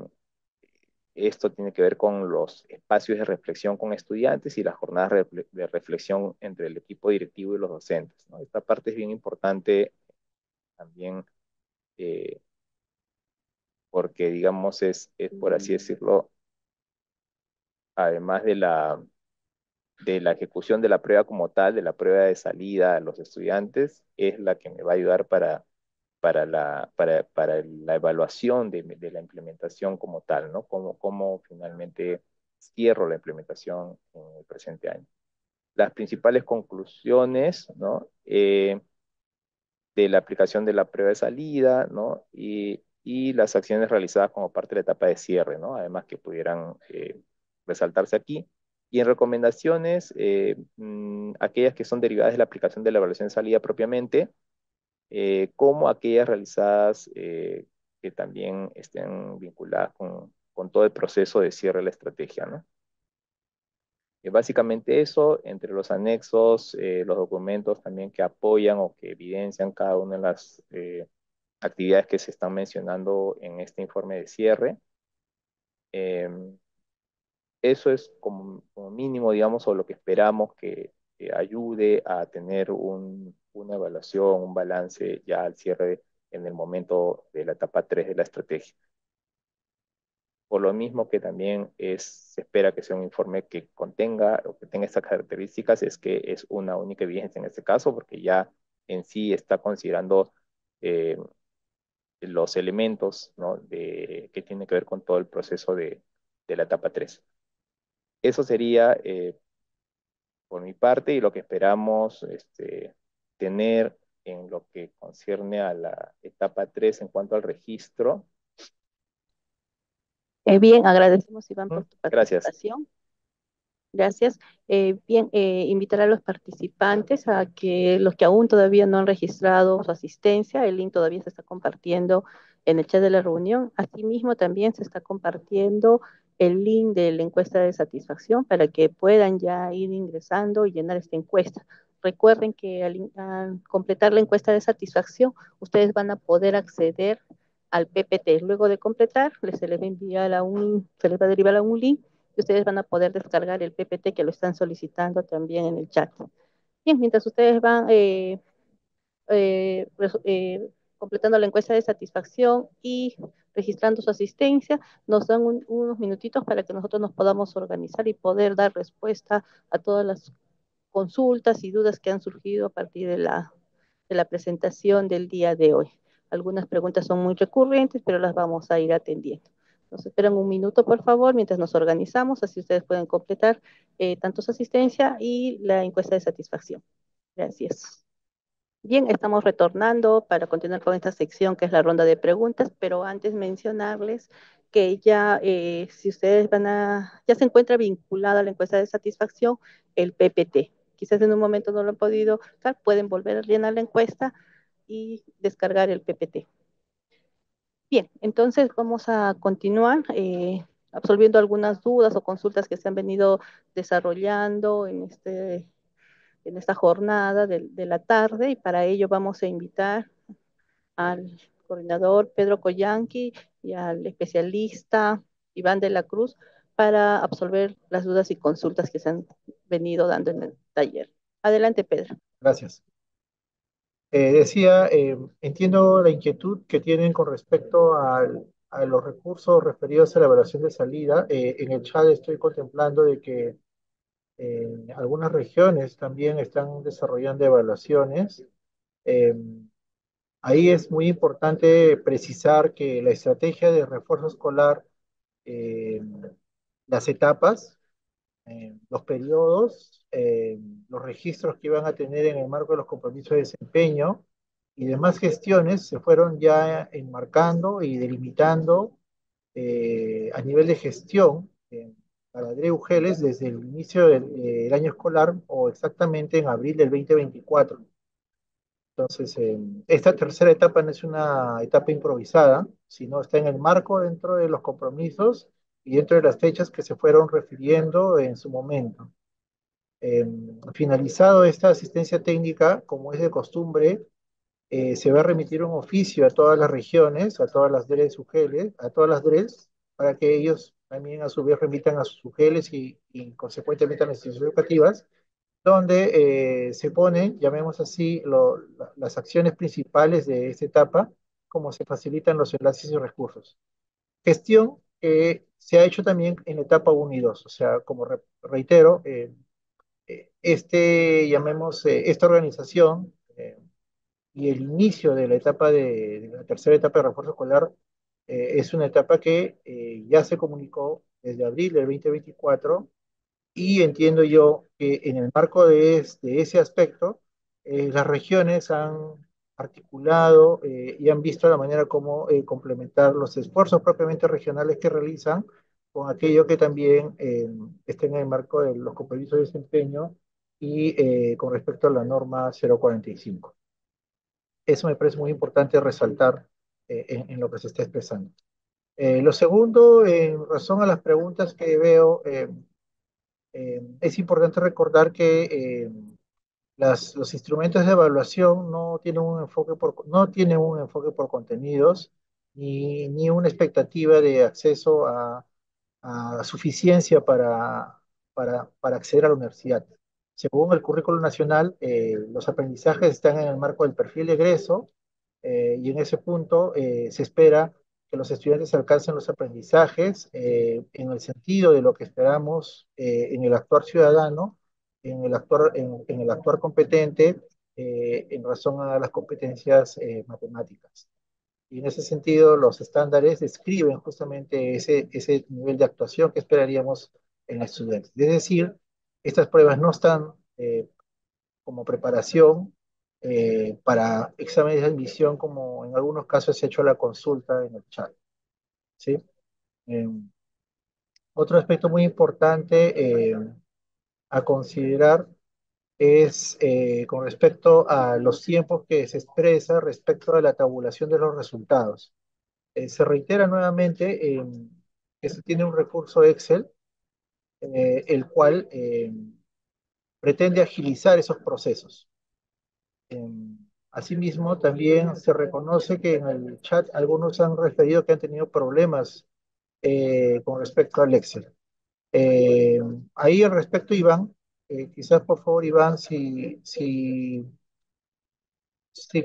Esto tiene que ver con los espacios de reflexión con estudiantes y las jornadas de reflexión entre el equipo directivo y los docentes, ¿no? Esta parte es bien importante también, eh, porque, digamos, es, por así decirlo, además de la ejecución de la prueba como tal, de la prueba de salida a los estudiantes, es la que me va a ayudar para la evaluación de la implementación como tal, ¿no? Cómo finalmente cierro la implementación en el presente año. Las principales conclusiones, ¿no? De la aplicación de la prueba de salida, ¿no? Y las acciones realizadas como parte de la etapa de cierre, ¿no? Además que pudieran resaltarse aquí. Y en recomendaciones, aquellas que son derivadas de la aplicación de la evaluación de salida propiamente, como aquellas realizadas que también estén vinculadas con todo el proceso de cierre de la estrategia, ¿no? Básicamente eso, entre los anexos, los documentos también que apoyan o que evidencian cada una de las actividades que se están mencionando en este informe de cierre. Eh, Eso es como mínimo, digamos, o lo que esperamos que ayude a tener una evaluación, un balance ya al cierre en el momento de la etapa 3 de la estrategia. Por lo mismo que también se espera que sea un informe que contenga o que tenga estas características, es que es una única evidencia en este caso, porque ya en sí está considerando eh, los elementos, ¿no? Que tienen que ver con todo el proceso de la etapa 3. Eso sería por mi parte y lo que esperamos tener en lo que concierne a la etapa 3 en cuanto al registro. Bien, agradecemos, Iván, por tu Gracias. participación. Gracias. Bien, invitar a los participantes a que los que aún todavía no han registrado su asistencia, el link todavía se está compartiendo en el chat de la reunión. Asimismo, también se está compartiendo el link de la encuesta de satisfacción para que puedan ya ir ingresando y llenar esta encuesta. Recuerden que al completar la encuesta de satisfacción, ustedes van a poder acceder al PPT. Luego de completar, se les va a enviar se les va a derivar a un link y ustedes van a poder descargar el PPT que lo están solicitando también en el chat. Bien, mientras ustedes van eh, completando la encuesta de satisfacción y registrando su asistencia, nos dan unos minutitos para que nosotros nos podamos organizar y poder dar respuesta a todas las consultas y dudas que han surgido a partir de la presentación del día de hoy. Algunas preguntas son muy recurrentes, pero las vamos a ir atendiendo. Nos esperan un minuto, por favor, mientras nos organizamos, así ustedes pueden completar tanto su asistencia y la encuesta de satisfacción. Gracias. Bien, estamos retornando para continuar con esta sección que es la ronda de preguntas, pero antes mencionarles que ya, si ustedes ya se encuentra vinculada a la encuesta de satisfacción, el PPT. Quizás en un momento no lo han podido, pueden volver a llenar la encuesta y descargar el PPT. Bien, entonces vamos a continuar absolviendo algunas dudas o consultas que se han venido desarrollando en esta jornada de la tarde y para ello vamos a invitar al coordinador Pedro Collanqui y al especialista Iván de la Cruz para absolver las dudas y consultas que se han venido dando en el taller. Adelante, Pedro. Gracias. Decía, entiendo la inquietud que tienen con respecto a los recursos referidos a la evaluación de salida. En el chat estoy contemplando de que algunas regiones también están desarrollando evaluaciones. Eh, Ahí es muy importante precisar que la estrategia de refuerzo escolar, eh, las etapas, los periodos, los registros que iban a tener en el marco de los compromisos de desempeño y demás gestiones se fueron ya enmarcando y delimitando a nivel de gestión para Dreu Geles desde el inicio del año escolar o exactamente en abril del 2024. Entonces, esta tercera etapa no es una etapa improvisada, sino está en el marco dentro de los compromisos y dentro de las fechas que se fueron refiriendo en su momento. Finalizado esta asistencia técnica, como es de costumbre, se va a remitir un oficio a todas las regiones, a todas las DREs, UGELES, a todas las DREs, para que ellos también a su vez remitan a sus UGELES y consecuentemente a las instituciones educativas, donde se ponen, llamemos así, las acciones principales de esta etapa, como se facilitan los enlaces y recursos. Gestión que se ha hecho también en la etapa 1 y 2, o sea, como reitero, llamemos, esta organización y el inicio de la etapa de la tercera etapa de refuerzo escolar es una etapa que ya se comunicó desde abril del 2024 y entiendo yo que en el marco de ese aspecto, las regiones han articulado y han visto la manera como complementar los esfuerzos propiamente regionales que realizan con aquello que también está en el marco de los compromisos de desempeño y con respecto a la norma 045. Eso me parece muy importante resaltar en lo que se está expresando. Lo segundo, en razón a las preguntas que veo, es importante recordar que los instrumentos de evaluación no tienen un enfoque por contenidos ni una expectativa de acceso a suficiencia para acceder a la universidad. Según el currículo nacional, los aprendizajes están en el marco del perfil de egreso y en ese punto se espera que los estudiantes alcancen los aprendizajes en el sentido de lo que esperamos en el actuar ciudadano, en el actuar competente en razón a las competencias matemáticas. Y en ese sentido, los estándares describen justamente ese nivel de actuación que esperaríamos en estudiantes. Es decir, estas pruebas no están como preparación para exámenes de admisión, como en algunos casos se ha hecho la consulta en el chat. ¿Sí? Eh, Otro aspecto muy importante a considerar es con respecto a los tiempos que se expresa respecto a la tabulación de los resultados. Se reitera nuevamente que se tiene un recurso Excel, el cual pretende agilizar esos procesos. Asimismo, también se reconoce que en el chat algunos han referido que han tenido problemas con respecto al Excel. Eh, Ahí al respecto, Iván, quizás por favor, Iván, si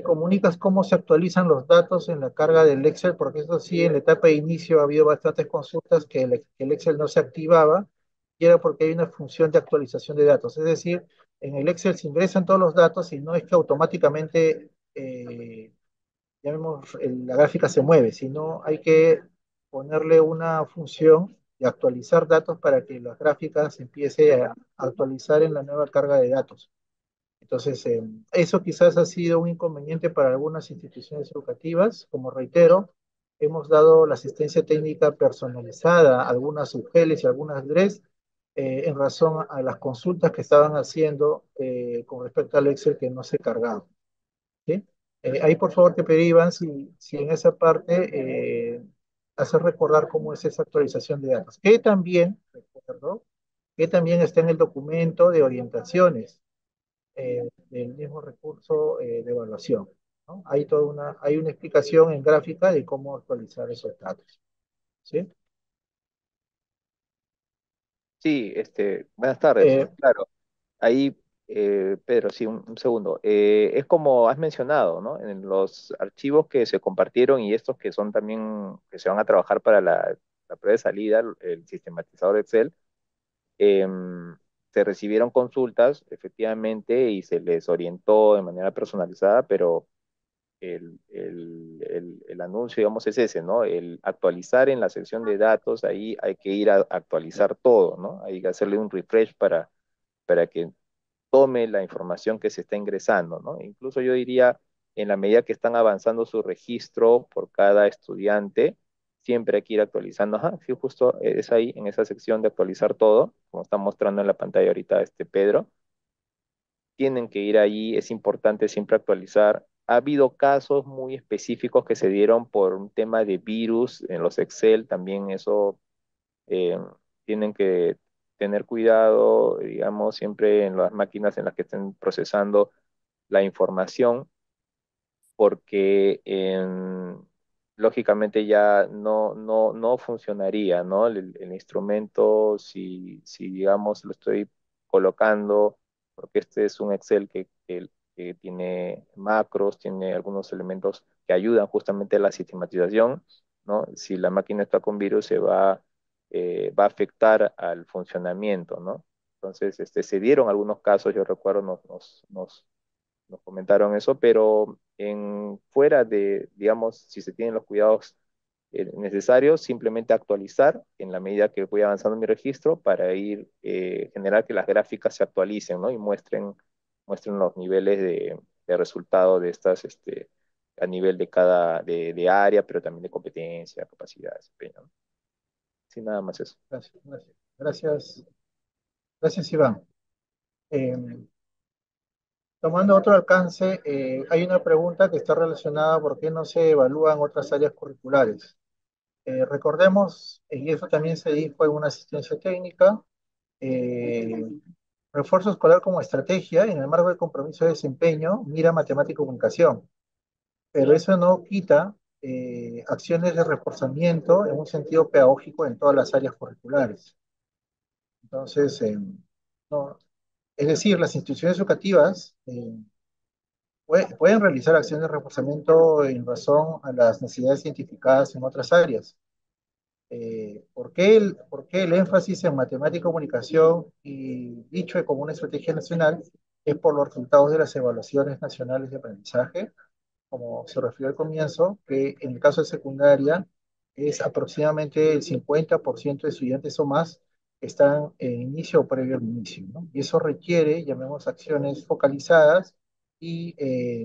comunicas cómo se actualizan los datos en la carga del Excel, porque eso sí, en la etapa de inicio ha habido bastantes consultas que el Excel no se activaba, y era porque hay una función de actualización de datos. Es decir, en el Excel se ingresan todos los datos y no es que automáticamente, la gráfica se mueve, sino hay que ponerle una función de actualizar datos para que las gráficas empiece a actualizar en la nueva carga de datos. Entonces, eso quizás ha sido un inconveniente para algunas instituciones educativas. Como reitero, hemos dado la asistencia técnica personalizada a algunas UGELES y algunas DRES en razón a las consultas que estaban haciendo con respecto al Excel que no se cargaba. ¿Sí? Ahí por favor te pedí, Iván, si en esa parte hacer recordar cómo es esa actualización de datos. Recuerdo, que también está en el documento de orientaciones del mismo recurso de evaluación, ¿no? Hay una explicación en gráfica de cómo actualizar esos datos. ¿Sí? Sí, buenas tardes. Eh, Claro, ahí, Pedro, sí, un segundo. Es como has mencionado, ¿no? En los archivos que se compartieron y estos que son también, que se van a trabajar para la prueba de salida, el sistematizador Excel, se recibieron consultas, efectivamente, y se les orientó de manera personalizada, pero el anuncio, digamos, es ese, ¿no? El actualizar en la sección de datos, ahí hay que ir a actualizar todo, ¿no? Hay que hacerle un refresh para que tome la información que se está ingresando, ¿no? Incluso yo diría, en la medida que están avanzando su registro por cada estudiante, siempre hay que ir actualizando. Ajá, sí, justo es ahí, en esa sección de actualizar todo, como está mostrando en la pantalla ahorita este Pedro. Tienen que ir ahí, es importante siempre actualizar. Ha habido casos muy específicos que se dieron por un tema de virus en los Excel, también eso eh, tienen que tener cuidado, digamos, siempre en las máquinas en las que estén procesando la información, porque lógicamente ya no funcionaría, ¿no? El instrumento, si, digamos, lo estoy colocando, porque este es un Excel que tiene macros, tiene algunos elementos que ayudan justamente a la sistematización, ¿no? Si la máquina está con virus, va a afectar al funcionamiento, ¿no? Entonces, se dieron algunos casos, yo recuerdo, nos comentaron eso, pero fuera de, digamos, si se tienen los cuidados necesarios, simplemente actualizar en la medida que voy avanzando en mi registro para generar que las gráficas se actualicen, ¿no? Y muestren los niveles de resultado de estas, a nivel de de área, pero también de competencia, capacidad, desempeño, ¿no? Sí, nada más eso. Gracias, gracias. Gracias, gracias, Iván. Eh, Tomando otro alcance, hay una pregunta que está relacionada a por qué no se evalúan otras áreas curriculares. Recordemos, y eso también se dijo en una asistencia técnica, eh, refuerzo escolar como estrategia en el marco del compromiso de desempeño, mira matemática y comunicación, pero eso no quita acciones de reforzamiento en un sentido pedagógico en todas las áreas curriculares. Entonces, no, es decir, las instituciones educativas pueden realizar acciones de reforzamiento en razón a las necesidades identificadas en otras áreas. ¿Por qué el énfasis en matemática y comunicación y dicho como una estrategia nacional? Es por los resultados de las evaluaciones nacionales de aprendizaje, como se refirió al comienzo, que en el caso de secundaria es aproximadamente el 50% de estudiantes o más que están en inicio o previo al inicio, ¿no? Y eso requiere, llamemos, acciones focalizadas y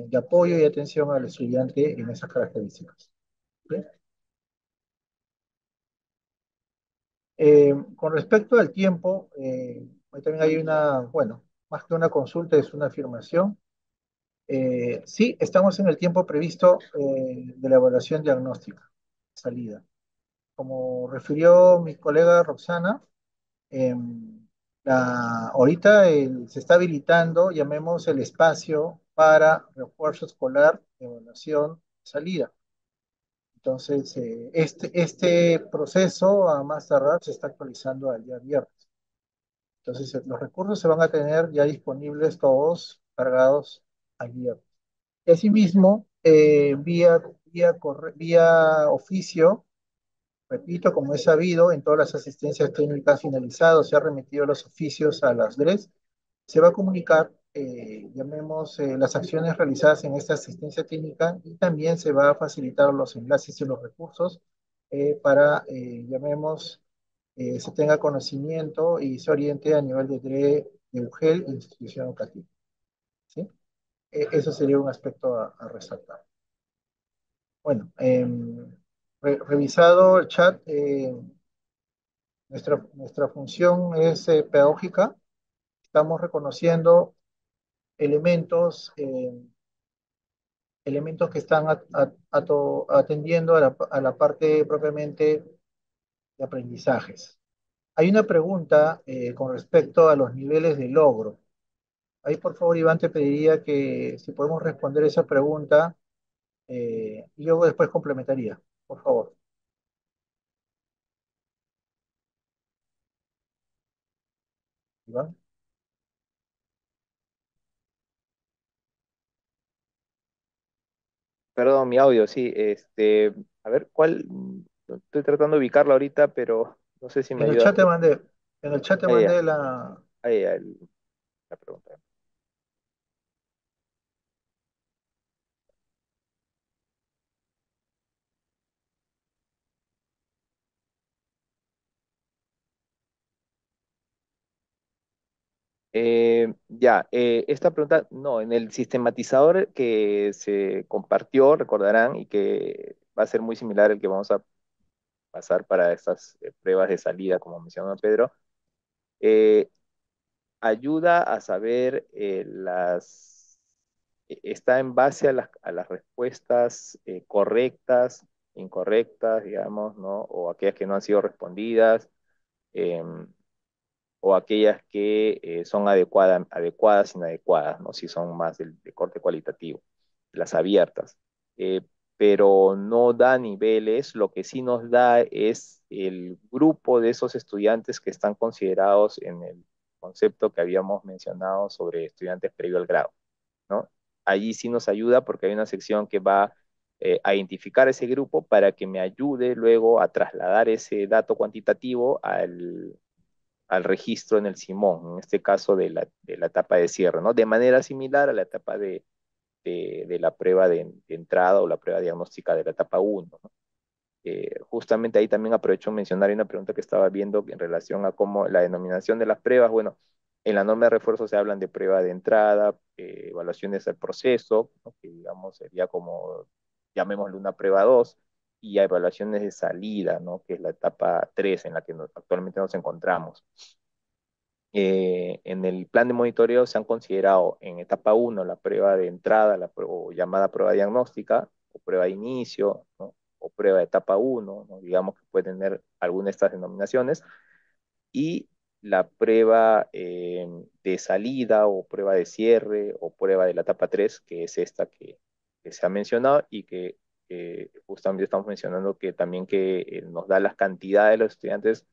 de apoyo y atención al estudiante en esas características. ¿Sí? Con respecto al tiempo, ahí también hay una, bueno, más que una consulta, es una afirmación. Sí, estamos en el tiempo previsto de la evaluación diagnóstica, salida. Como refirió mi colega Roxana, ahorita se está habilitando, llamemos el espacio para refuerzo escolar, evaluación, salida. Entonces, este proceso a más tardar se está actualizando al día viernes. Entonces, los recursos se van a tener ya disponibles todos cargados al viernes. Y asimismo, vía oficio, repito, como es sabido, en todas las asistencias técnicas finalizadas, se ha remitido los oficios a las DRES, se va a comunicar, llamemos, las acciones realizadas en esta asistencia técnica y también se va a facilitar los enlaces y los recursos para, llamemos, se tenga conocimiento y se oriente a nivel de DRE, de UGEL e institución educativa. ¿Sí? Eso sería un aspecto a resaltar. Bueno, revisado el chat, nuestra función es pedagógica. Estamos reconociendo elementos, elementos que están atendiendo a la parte propiamente de aprendizajes. Hay una pregunta con respecto a los niveles de logro. Ahí, por favor, Iván, te pediría que si podemos responder esa pregunta y yo después complementaría, por favor. Iván. Perdón, mi audio, sí. A ver, estoy tratando de ubicarla ahorita, pero no sé si me En el ayudas. chat te mandé, en el chat te Ahí, mandé la... ahí, la pregunta. Esta pregunta, no, en el sistematizador que se compartió, recordarán, y que va a ser muy similar al que vamos a pasar para estas pruebas de salida, como mencionó Pedro, eh, ayuda a saber está en base a las respuestas correctas, incorrectas, digamos, ¿no? O aquellas que no han sido respondidas. em, o aquellas que son adecuadas, inadecuadas, ¿no? Si son más de corte cualitativo, las abiertas. Eh, pero no da niveles, lo que sí nos da es el grupo de esos estudiantes que están considerados en el concepto que habíamos mencionado sobre estudiantes previo al grado, ¿no? Allí sí nos ayuda porque hay una sección que va a identificar ese grupo para que me ayude luego a trasladar ese dato cuantitativo al registro en el Simón, en este caso de la etapa de cierre, ¿no? De manera similar a la etapa de la prueba de entrada o la prueba diagnóstica de la etapa uno, ¿no? Justamente ahí también aprovecho mencionar una pregunta que estaba viendo en relación a cómo la denominación de las pruebas, bueno, en la norma de refuerzo se hablan de prueba de entrada, evaluaciones del proceso, ¿no? Que digamos sería como, llamémosle una prueba 2 y a evaluaciones de salida, ¿no? Que es la etapa 3 en la que actualmente nos encontramos. En el plan de monitoreo se han considerado en etapa uno la prueba de entrada, o llamada prueba diagnóstica, o prueba de inicio, ¿no? O prueba de etapa uno, ¿no? Digamos que puede tener alguna de estas denominaciones, y la prueba de salida o prueba de cierre o prueba de la etapa 3 que es esta que se ha mencionado y que justamente estamos mencionando que también que nos da las cantidades de los estudiantes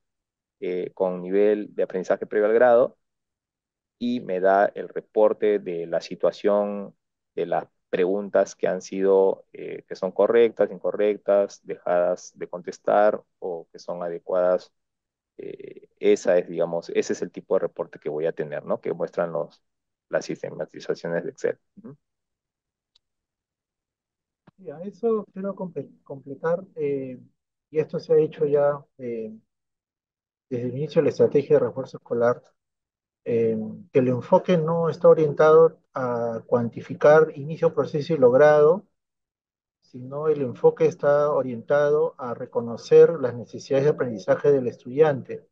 con nivel de aprendizaje previo al grado y me da el reporte de la situación de las preguntas que han sido, que son correctas, incorrectas, dejadas de contestar o que son adecuadas. Esa es, digamos, ese es el tipo de reporte que voy a tener, ¿no? Que muestran las sistematizaciones de Excel. Ujú. Y a eso quiero completar, y esto se ha hecho ya desde el inicio de la estrategia de refuerzo escolar, eh, que el enfoque no está orientado a cuantificar inicio, proceso y logrado, sino el enfoque está orientado a reconocer las necesidades de aprendizaje del estudiante,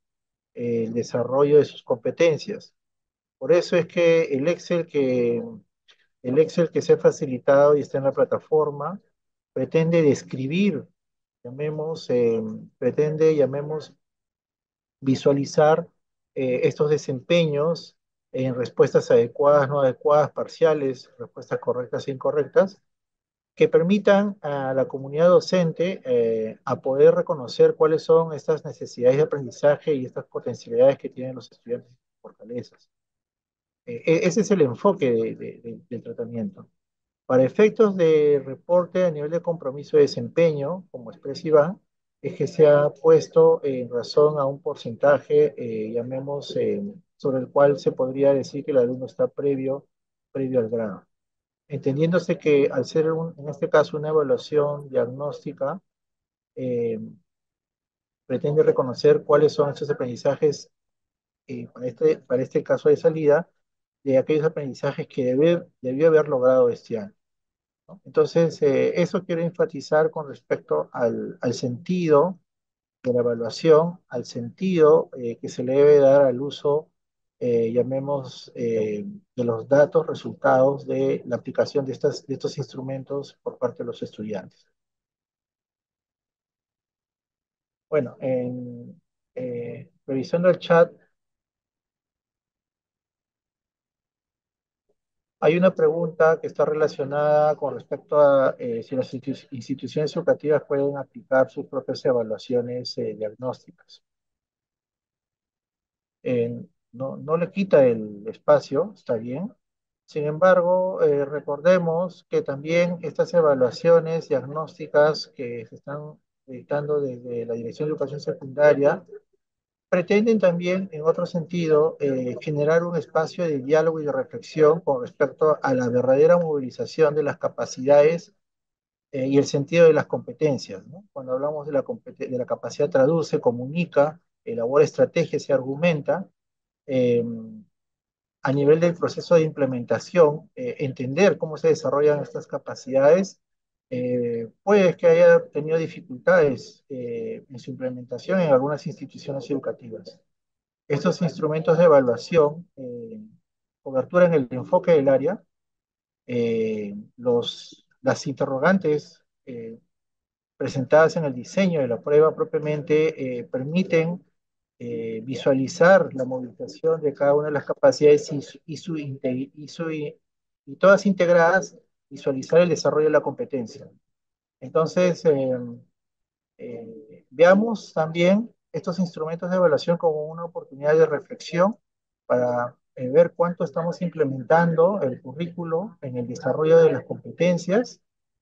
el desarrollo de sus competencias. Por eso es que el Excel que se ha facilitado y está en la plataforma pretende describir, llamemos, visualizar estos desempeños en respuestas adecuadas, no adecuadas, parciales, respuestas correctas e incorrectas, que permitan a la comunidad docente a poder reconocer cuáles son estas necesidades de aprendizaje y estas potencialidades que tienen los estudiantes y fortalezas. Ese es el enfoque del tratamiento. Para efectos de reporte a nivel de compromiso de desempeño, como expresa Iván, es que se ha puesto en razón a un porcentaje, sobre el cual se podría decir que el alumno está previo al grado. Entendiéndose que al ser, en este caso, una evaluación diagnóstica, eh, pretende reconocer cuáles son esos aprendizajes para este caso de salida, de aquellos aprendizajes que debió haber logrado este año, ¿no? Entonces, eso quiero enfatizar con respecto al sentido de la evaluación, al sentido que se le debe dar al uso, de los datos, resultados de la aplicación de estos instrumentos por parte de los estudiantes. Bueno, revisando el chat, hay una pregunta que está relacionada con respecto a si las instituciones educativas pueden aplicar sus propias evaluaciones diagnósticas. No le quita el espacio, está bien. Sin embargo, recordemos que también estas evaluaciones diagnósticas que se están dictando desde la Dirección de Educación Secundaria pretenden también, en otro sentido, generar un espacio de diálogo y de reflexión con respecto a la verdadera movilización de las capacidades y el sentido de las competencias, ¿no? Cuando hablamos de de la capacidad traduce, comunica, elabora estrategias y argumenta, eh, a nivel del proceso de implementación, entender cómo se desarrollan estas capacidades, puede que haya tenido dificultades en su implementación en algunas instituciones educativas. Estos instrumentos de evaluación, cobertura en el enfoque del área, las interrogantes presentadas en el diseño de la prueba propiamente permiten visualizar la movilización de cada una de las capacidades y todas integradas, visualizar el desarrollo de la competencia. Entonces, veamos también estos instrumentos de evaluación como una oportunidad de reflexión para ver cuánto estamos implementando el currículo en el desarrollo de las competencias,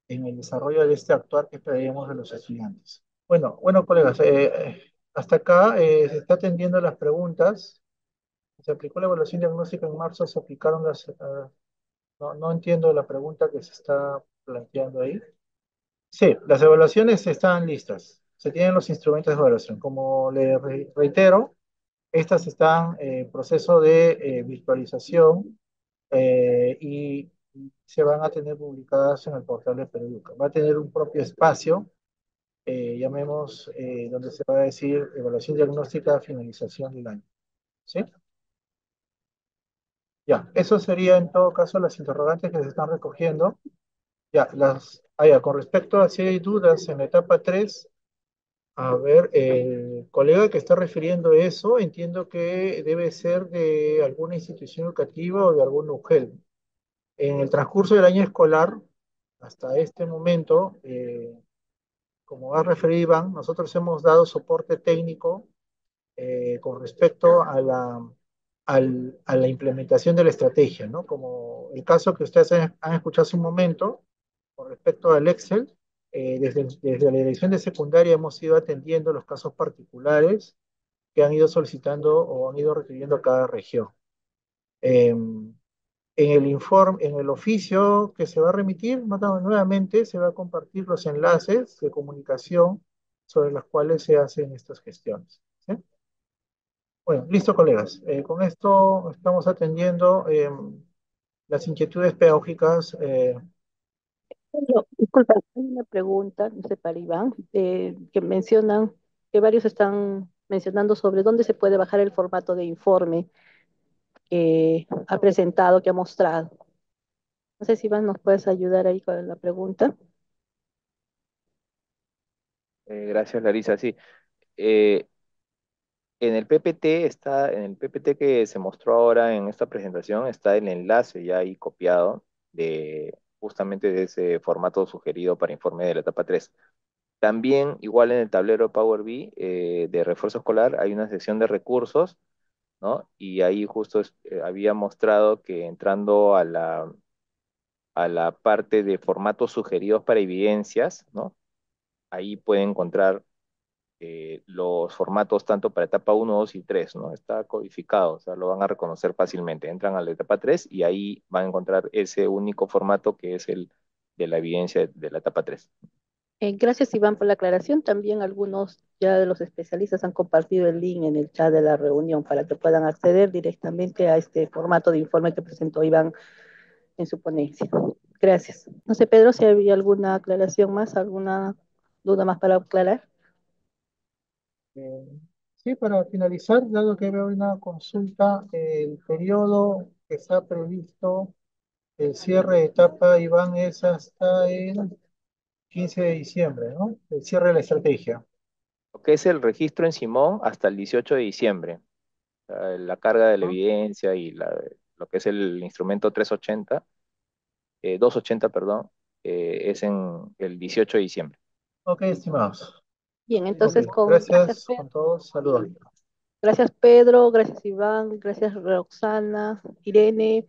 en el desarrollo de este actuar que esperamos de los estudiantes. Bueno, colegas, hasta acá se está atendiendo las preguntas. Se aplicó la evaluación diagnóstica en marzo, se aplicaron no entiendo la pregunta que se está planteando ahí. Sí, las evaluaciones están listas. Se tienen los instrumentos de evaluación. Como le reitero, estas están en proceso de virtualización y se van a tener publicadas en el portal de Perú Educa. Va a tener un propio espacio, llamemos, donde se va a decir evaluación diagnóstica, finalización del año. ¿Sí? Ya, eso sería en todo caso las interrogantes que se están recogiendo. Ya, con respecto a si hay dudas en la etapa 3. A ver, el colega que está refiriendo eso, entiendo que debe ser de alguna institución educativa o de algún UGEL. En el transcurso del año escolar, hasta este momento, como ha referido Iván, nosotros hemos dado soporte técnico con respecto a la implementación de la estrategia, ¿no? Como el caso que ustedes han escuchado hace un momento, con respecto al Excel, desde la dirección de secundaria hemos ido atendiendo los casos particulares que han ido solicitando o han ido requiriendo cada región. En el informe, en el oficio que se va a remitir, nuevamente se va a compartir los enlaces de comunicación sobre los cuales se hacen estas gestiones. ¿Sí? Bueno, listo, colegas. Con esto estamos atendiendo las inquietudes pedagógicas. Disculpa, hay una pregunta, no sé, para Iván, que mencionan, que varios están mencionando sobre dónde se puede bajar el formato de informe que ha presentado, que ha mostrado. No sé si Iván nos puedes ayudar ahí con la pregunta. Gracias, Larisa. Sí, eh, en el PPT que se mostró ahora en esta presentación, está el enlace ya ahí copiado de justamente de ese formato sugerido para informe de la etapa 3. También, igual en el tablero Power BI de refuerzo escolar, hay una sección de recursos, ¿no? Y ahí justo había mostrado que entrando a la parte de formatos sugeridos para evidencias, ¿no? Ahí pueden encontrar los formatos tanto para etapa 1, 2 y 3, ¿no? Está codificado, o sea, lo van a reconocer fácilmente. Entran a la etapa 3 y ahí van a encontrar ese único formato que es el de la evidencia de la etapa 3. Gracias, Iván, por la aclaración. También algunos ya de los especialistas han compartido el link en el chat de la reunión para que puedan acceder directamente a este formato de informe que presentó Iván en su ponencia. Gracias. No sé, Pedro, si había alguna aclaración más, alguna duda más para aclarar. Eh, sí, para finalizar, dado que veo una consulta, el periodo que está previsto, el cierre de etapa, Iván, es hasta el 15 de diciembre, ¿no? El cierre de la estrategia. Lo que es el registro en Simón hasta el 18 de diciembre. O sea, la carga de la ¿No? evidencia y lo que es el instrumento 280, perdón, es en el 18 de diciembre. Ok, estimados. Bien, Ok, entonces gracias, gracias Pedro. con todos. Saludos. Gracias, Pedro, gracias, Iván, gracias, Roxana, Irene,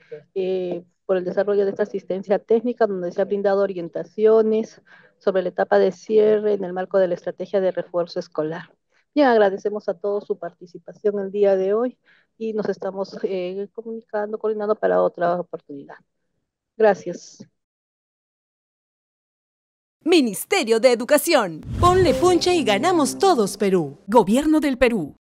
por el desarrollo de esta asistencia técnica, donde se ha brindado orientaciones sobre la etapa de cierre en el marco de la estrategia de refuerzo escolar. Bien, agradecemos a todos su participación el día de hoy y nos estamos coordinando para otra oportunidad. Gracias. Ministerio de Educación. Ponle punche y ganamos todos Perú. Gobierno del Perú.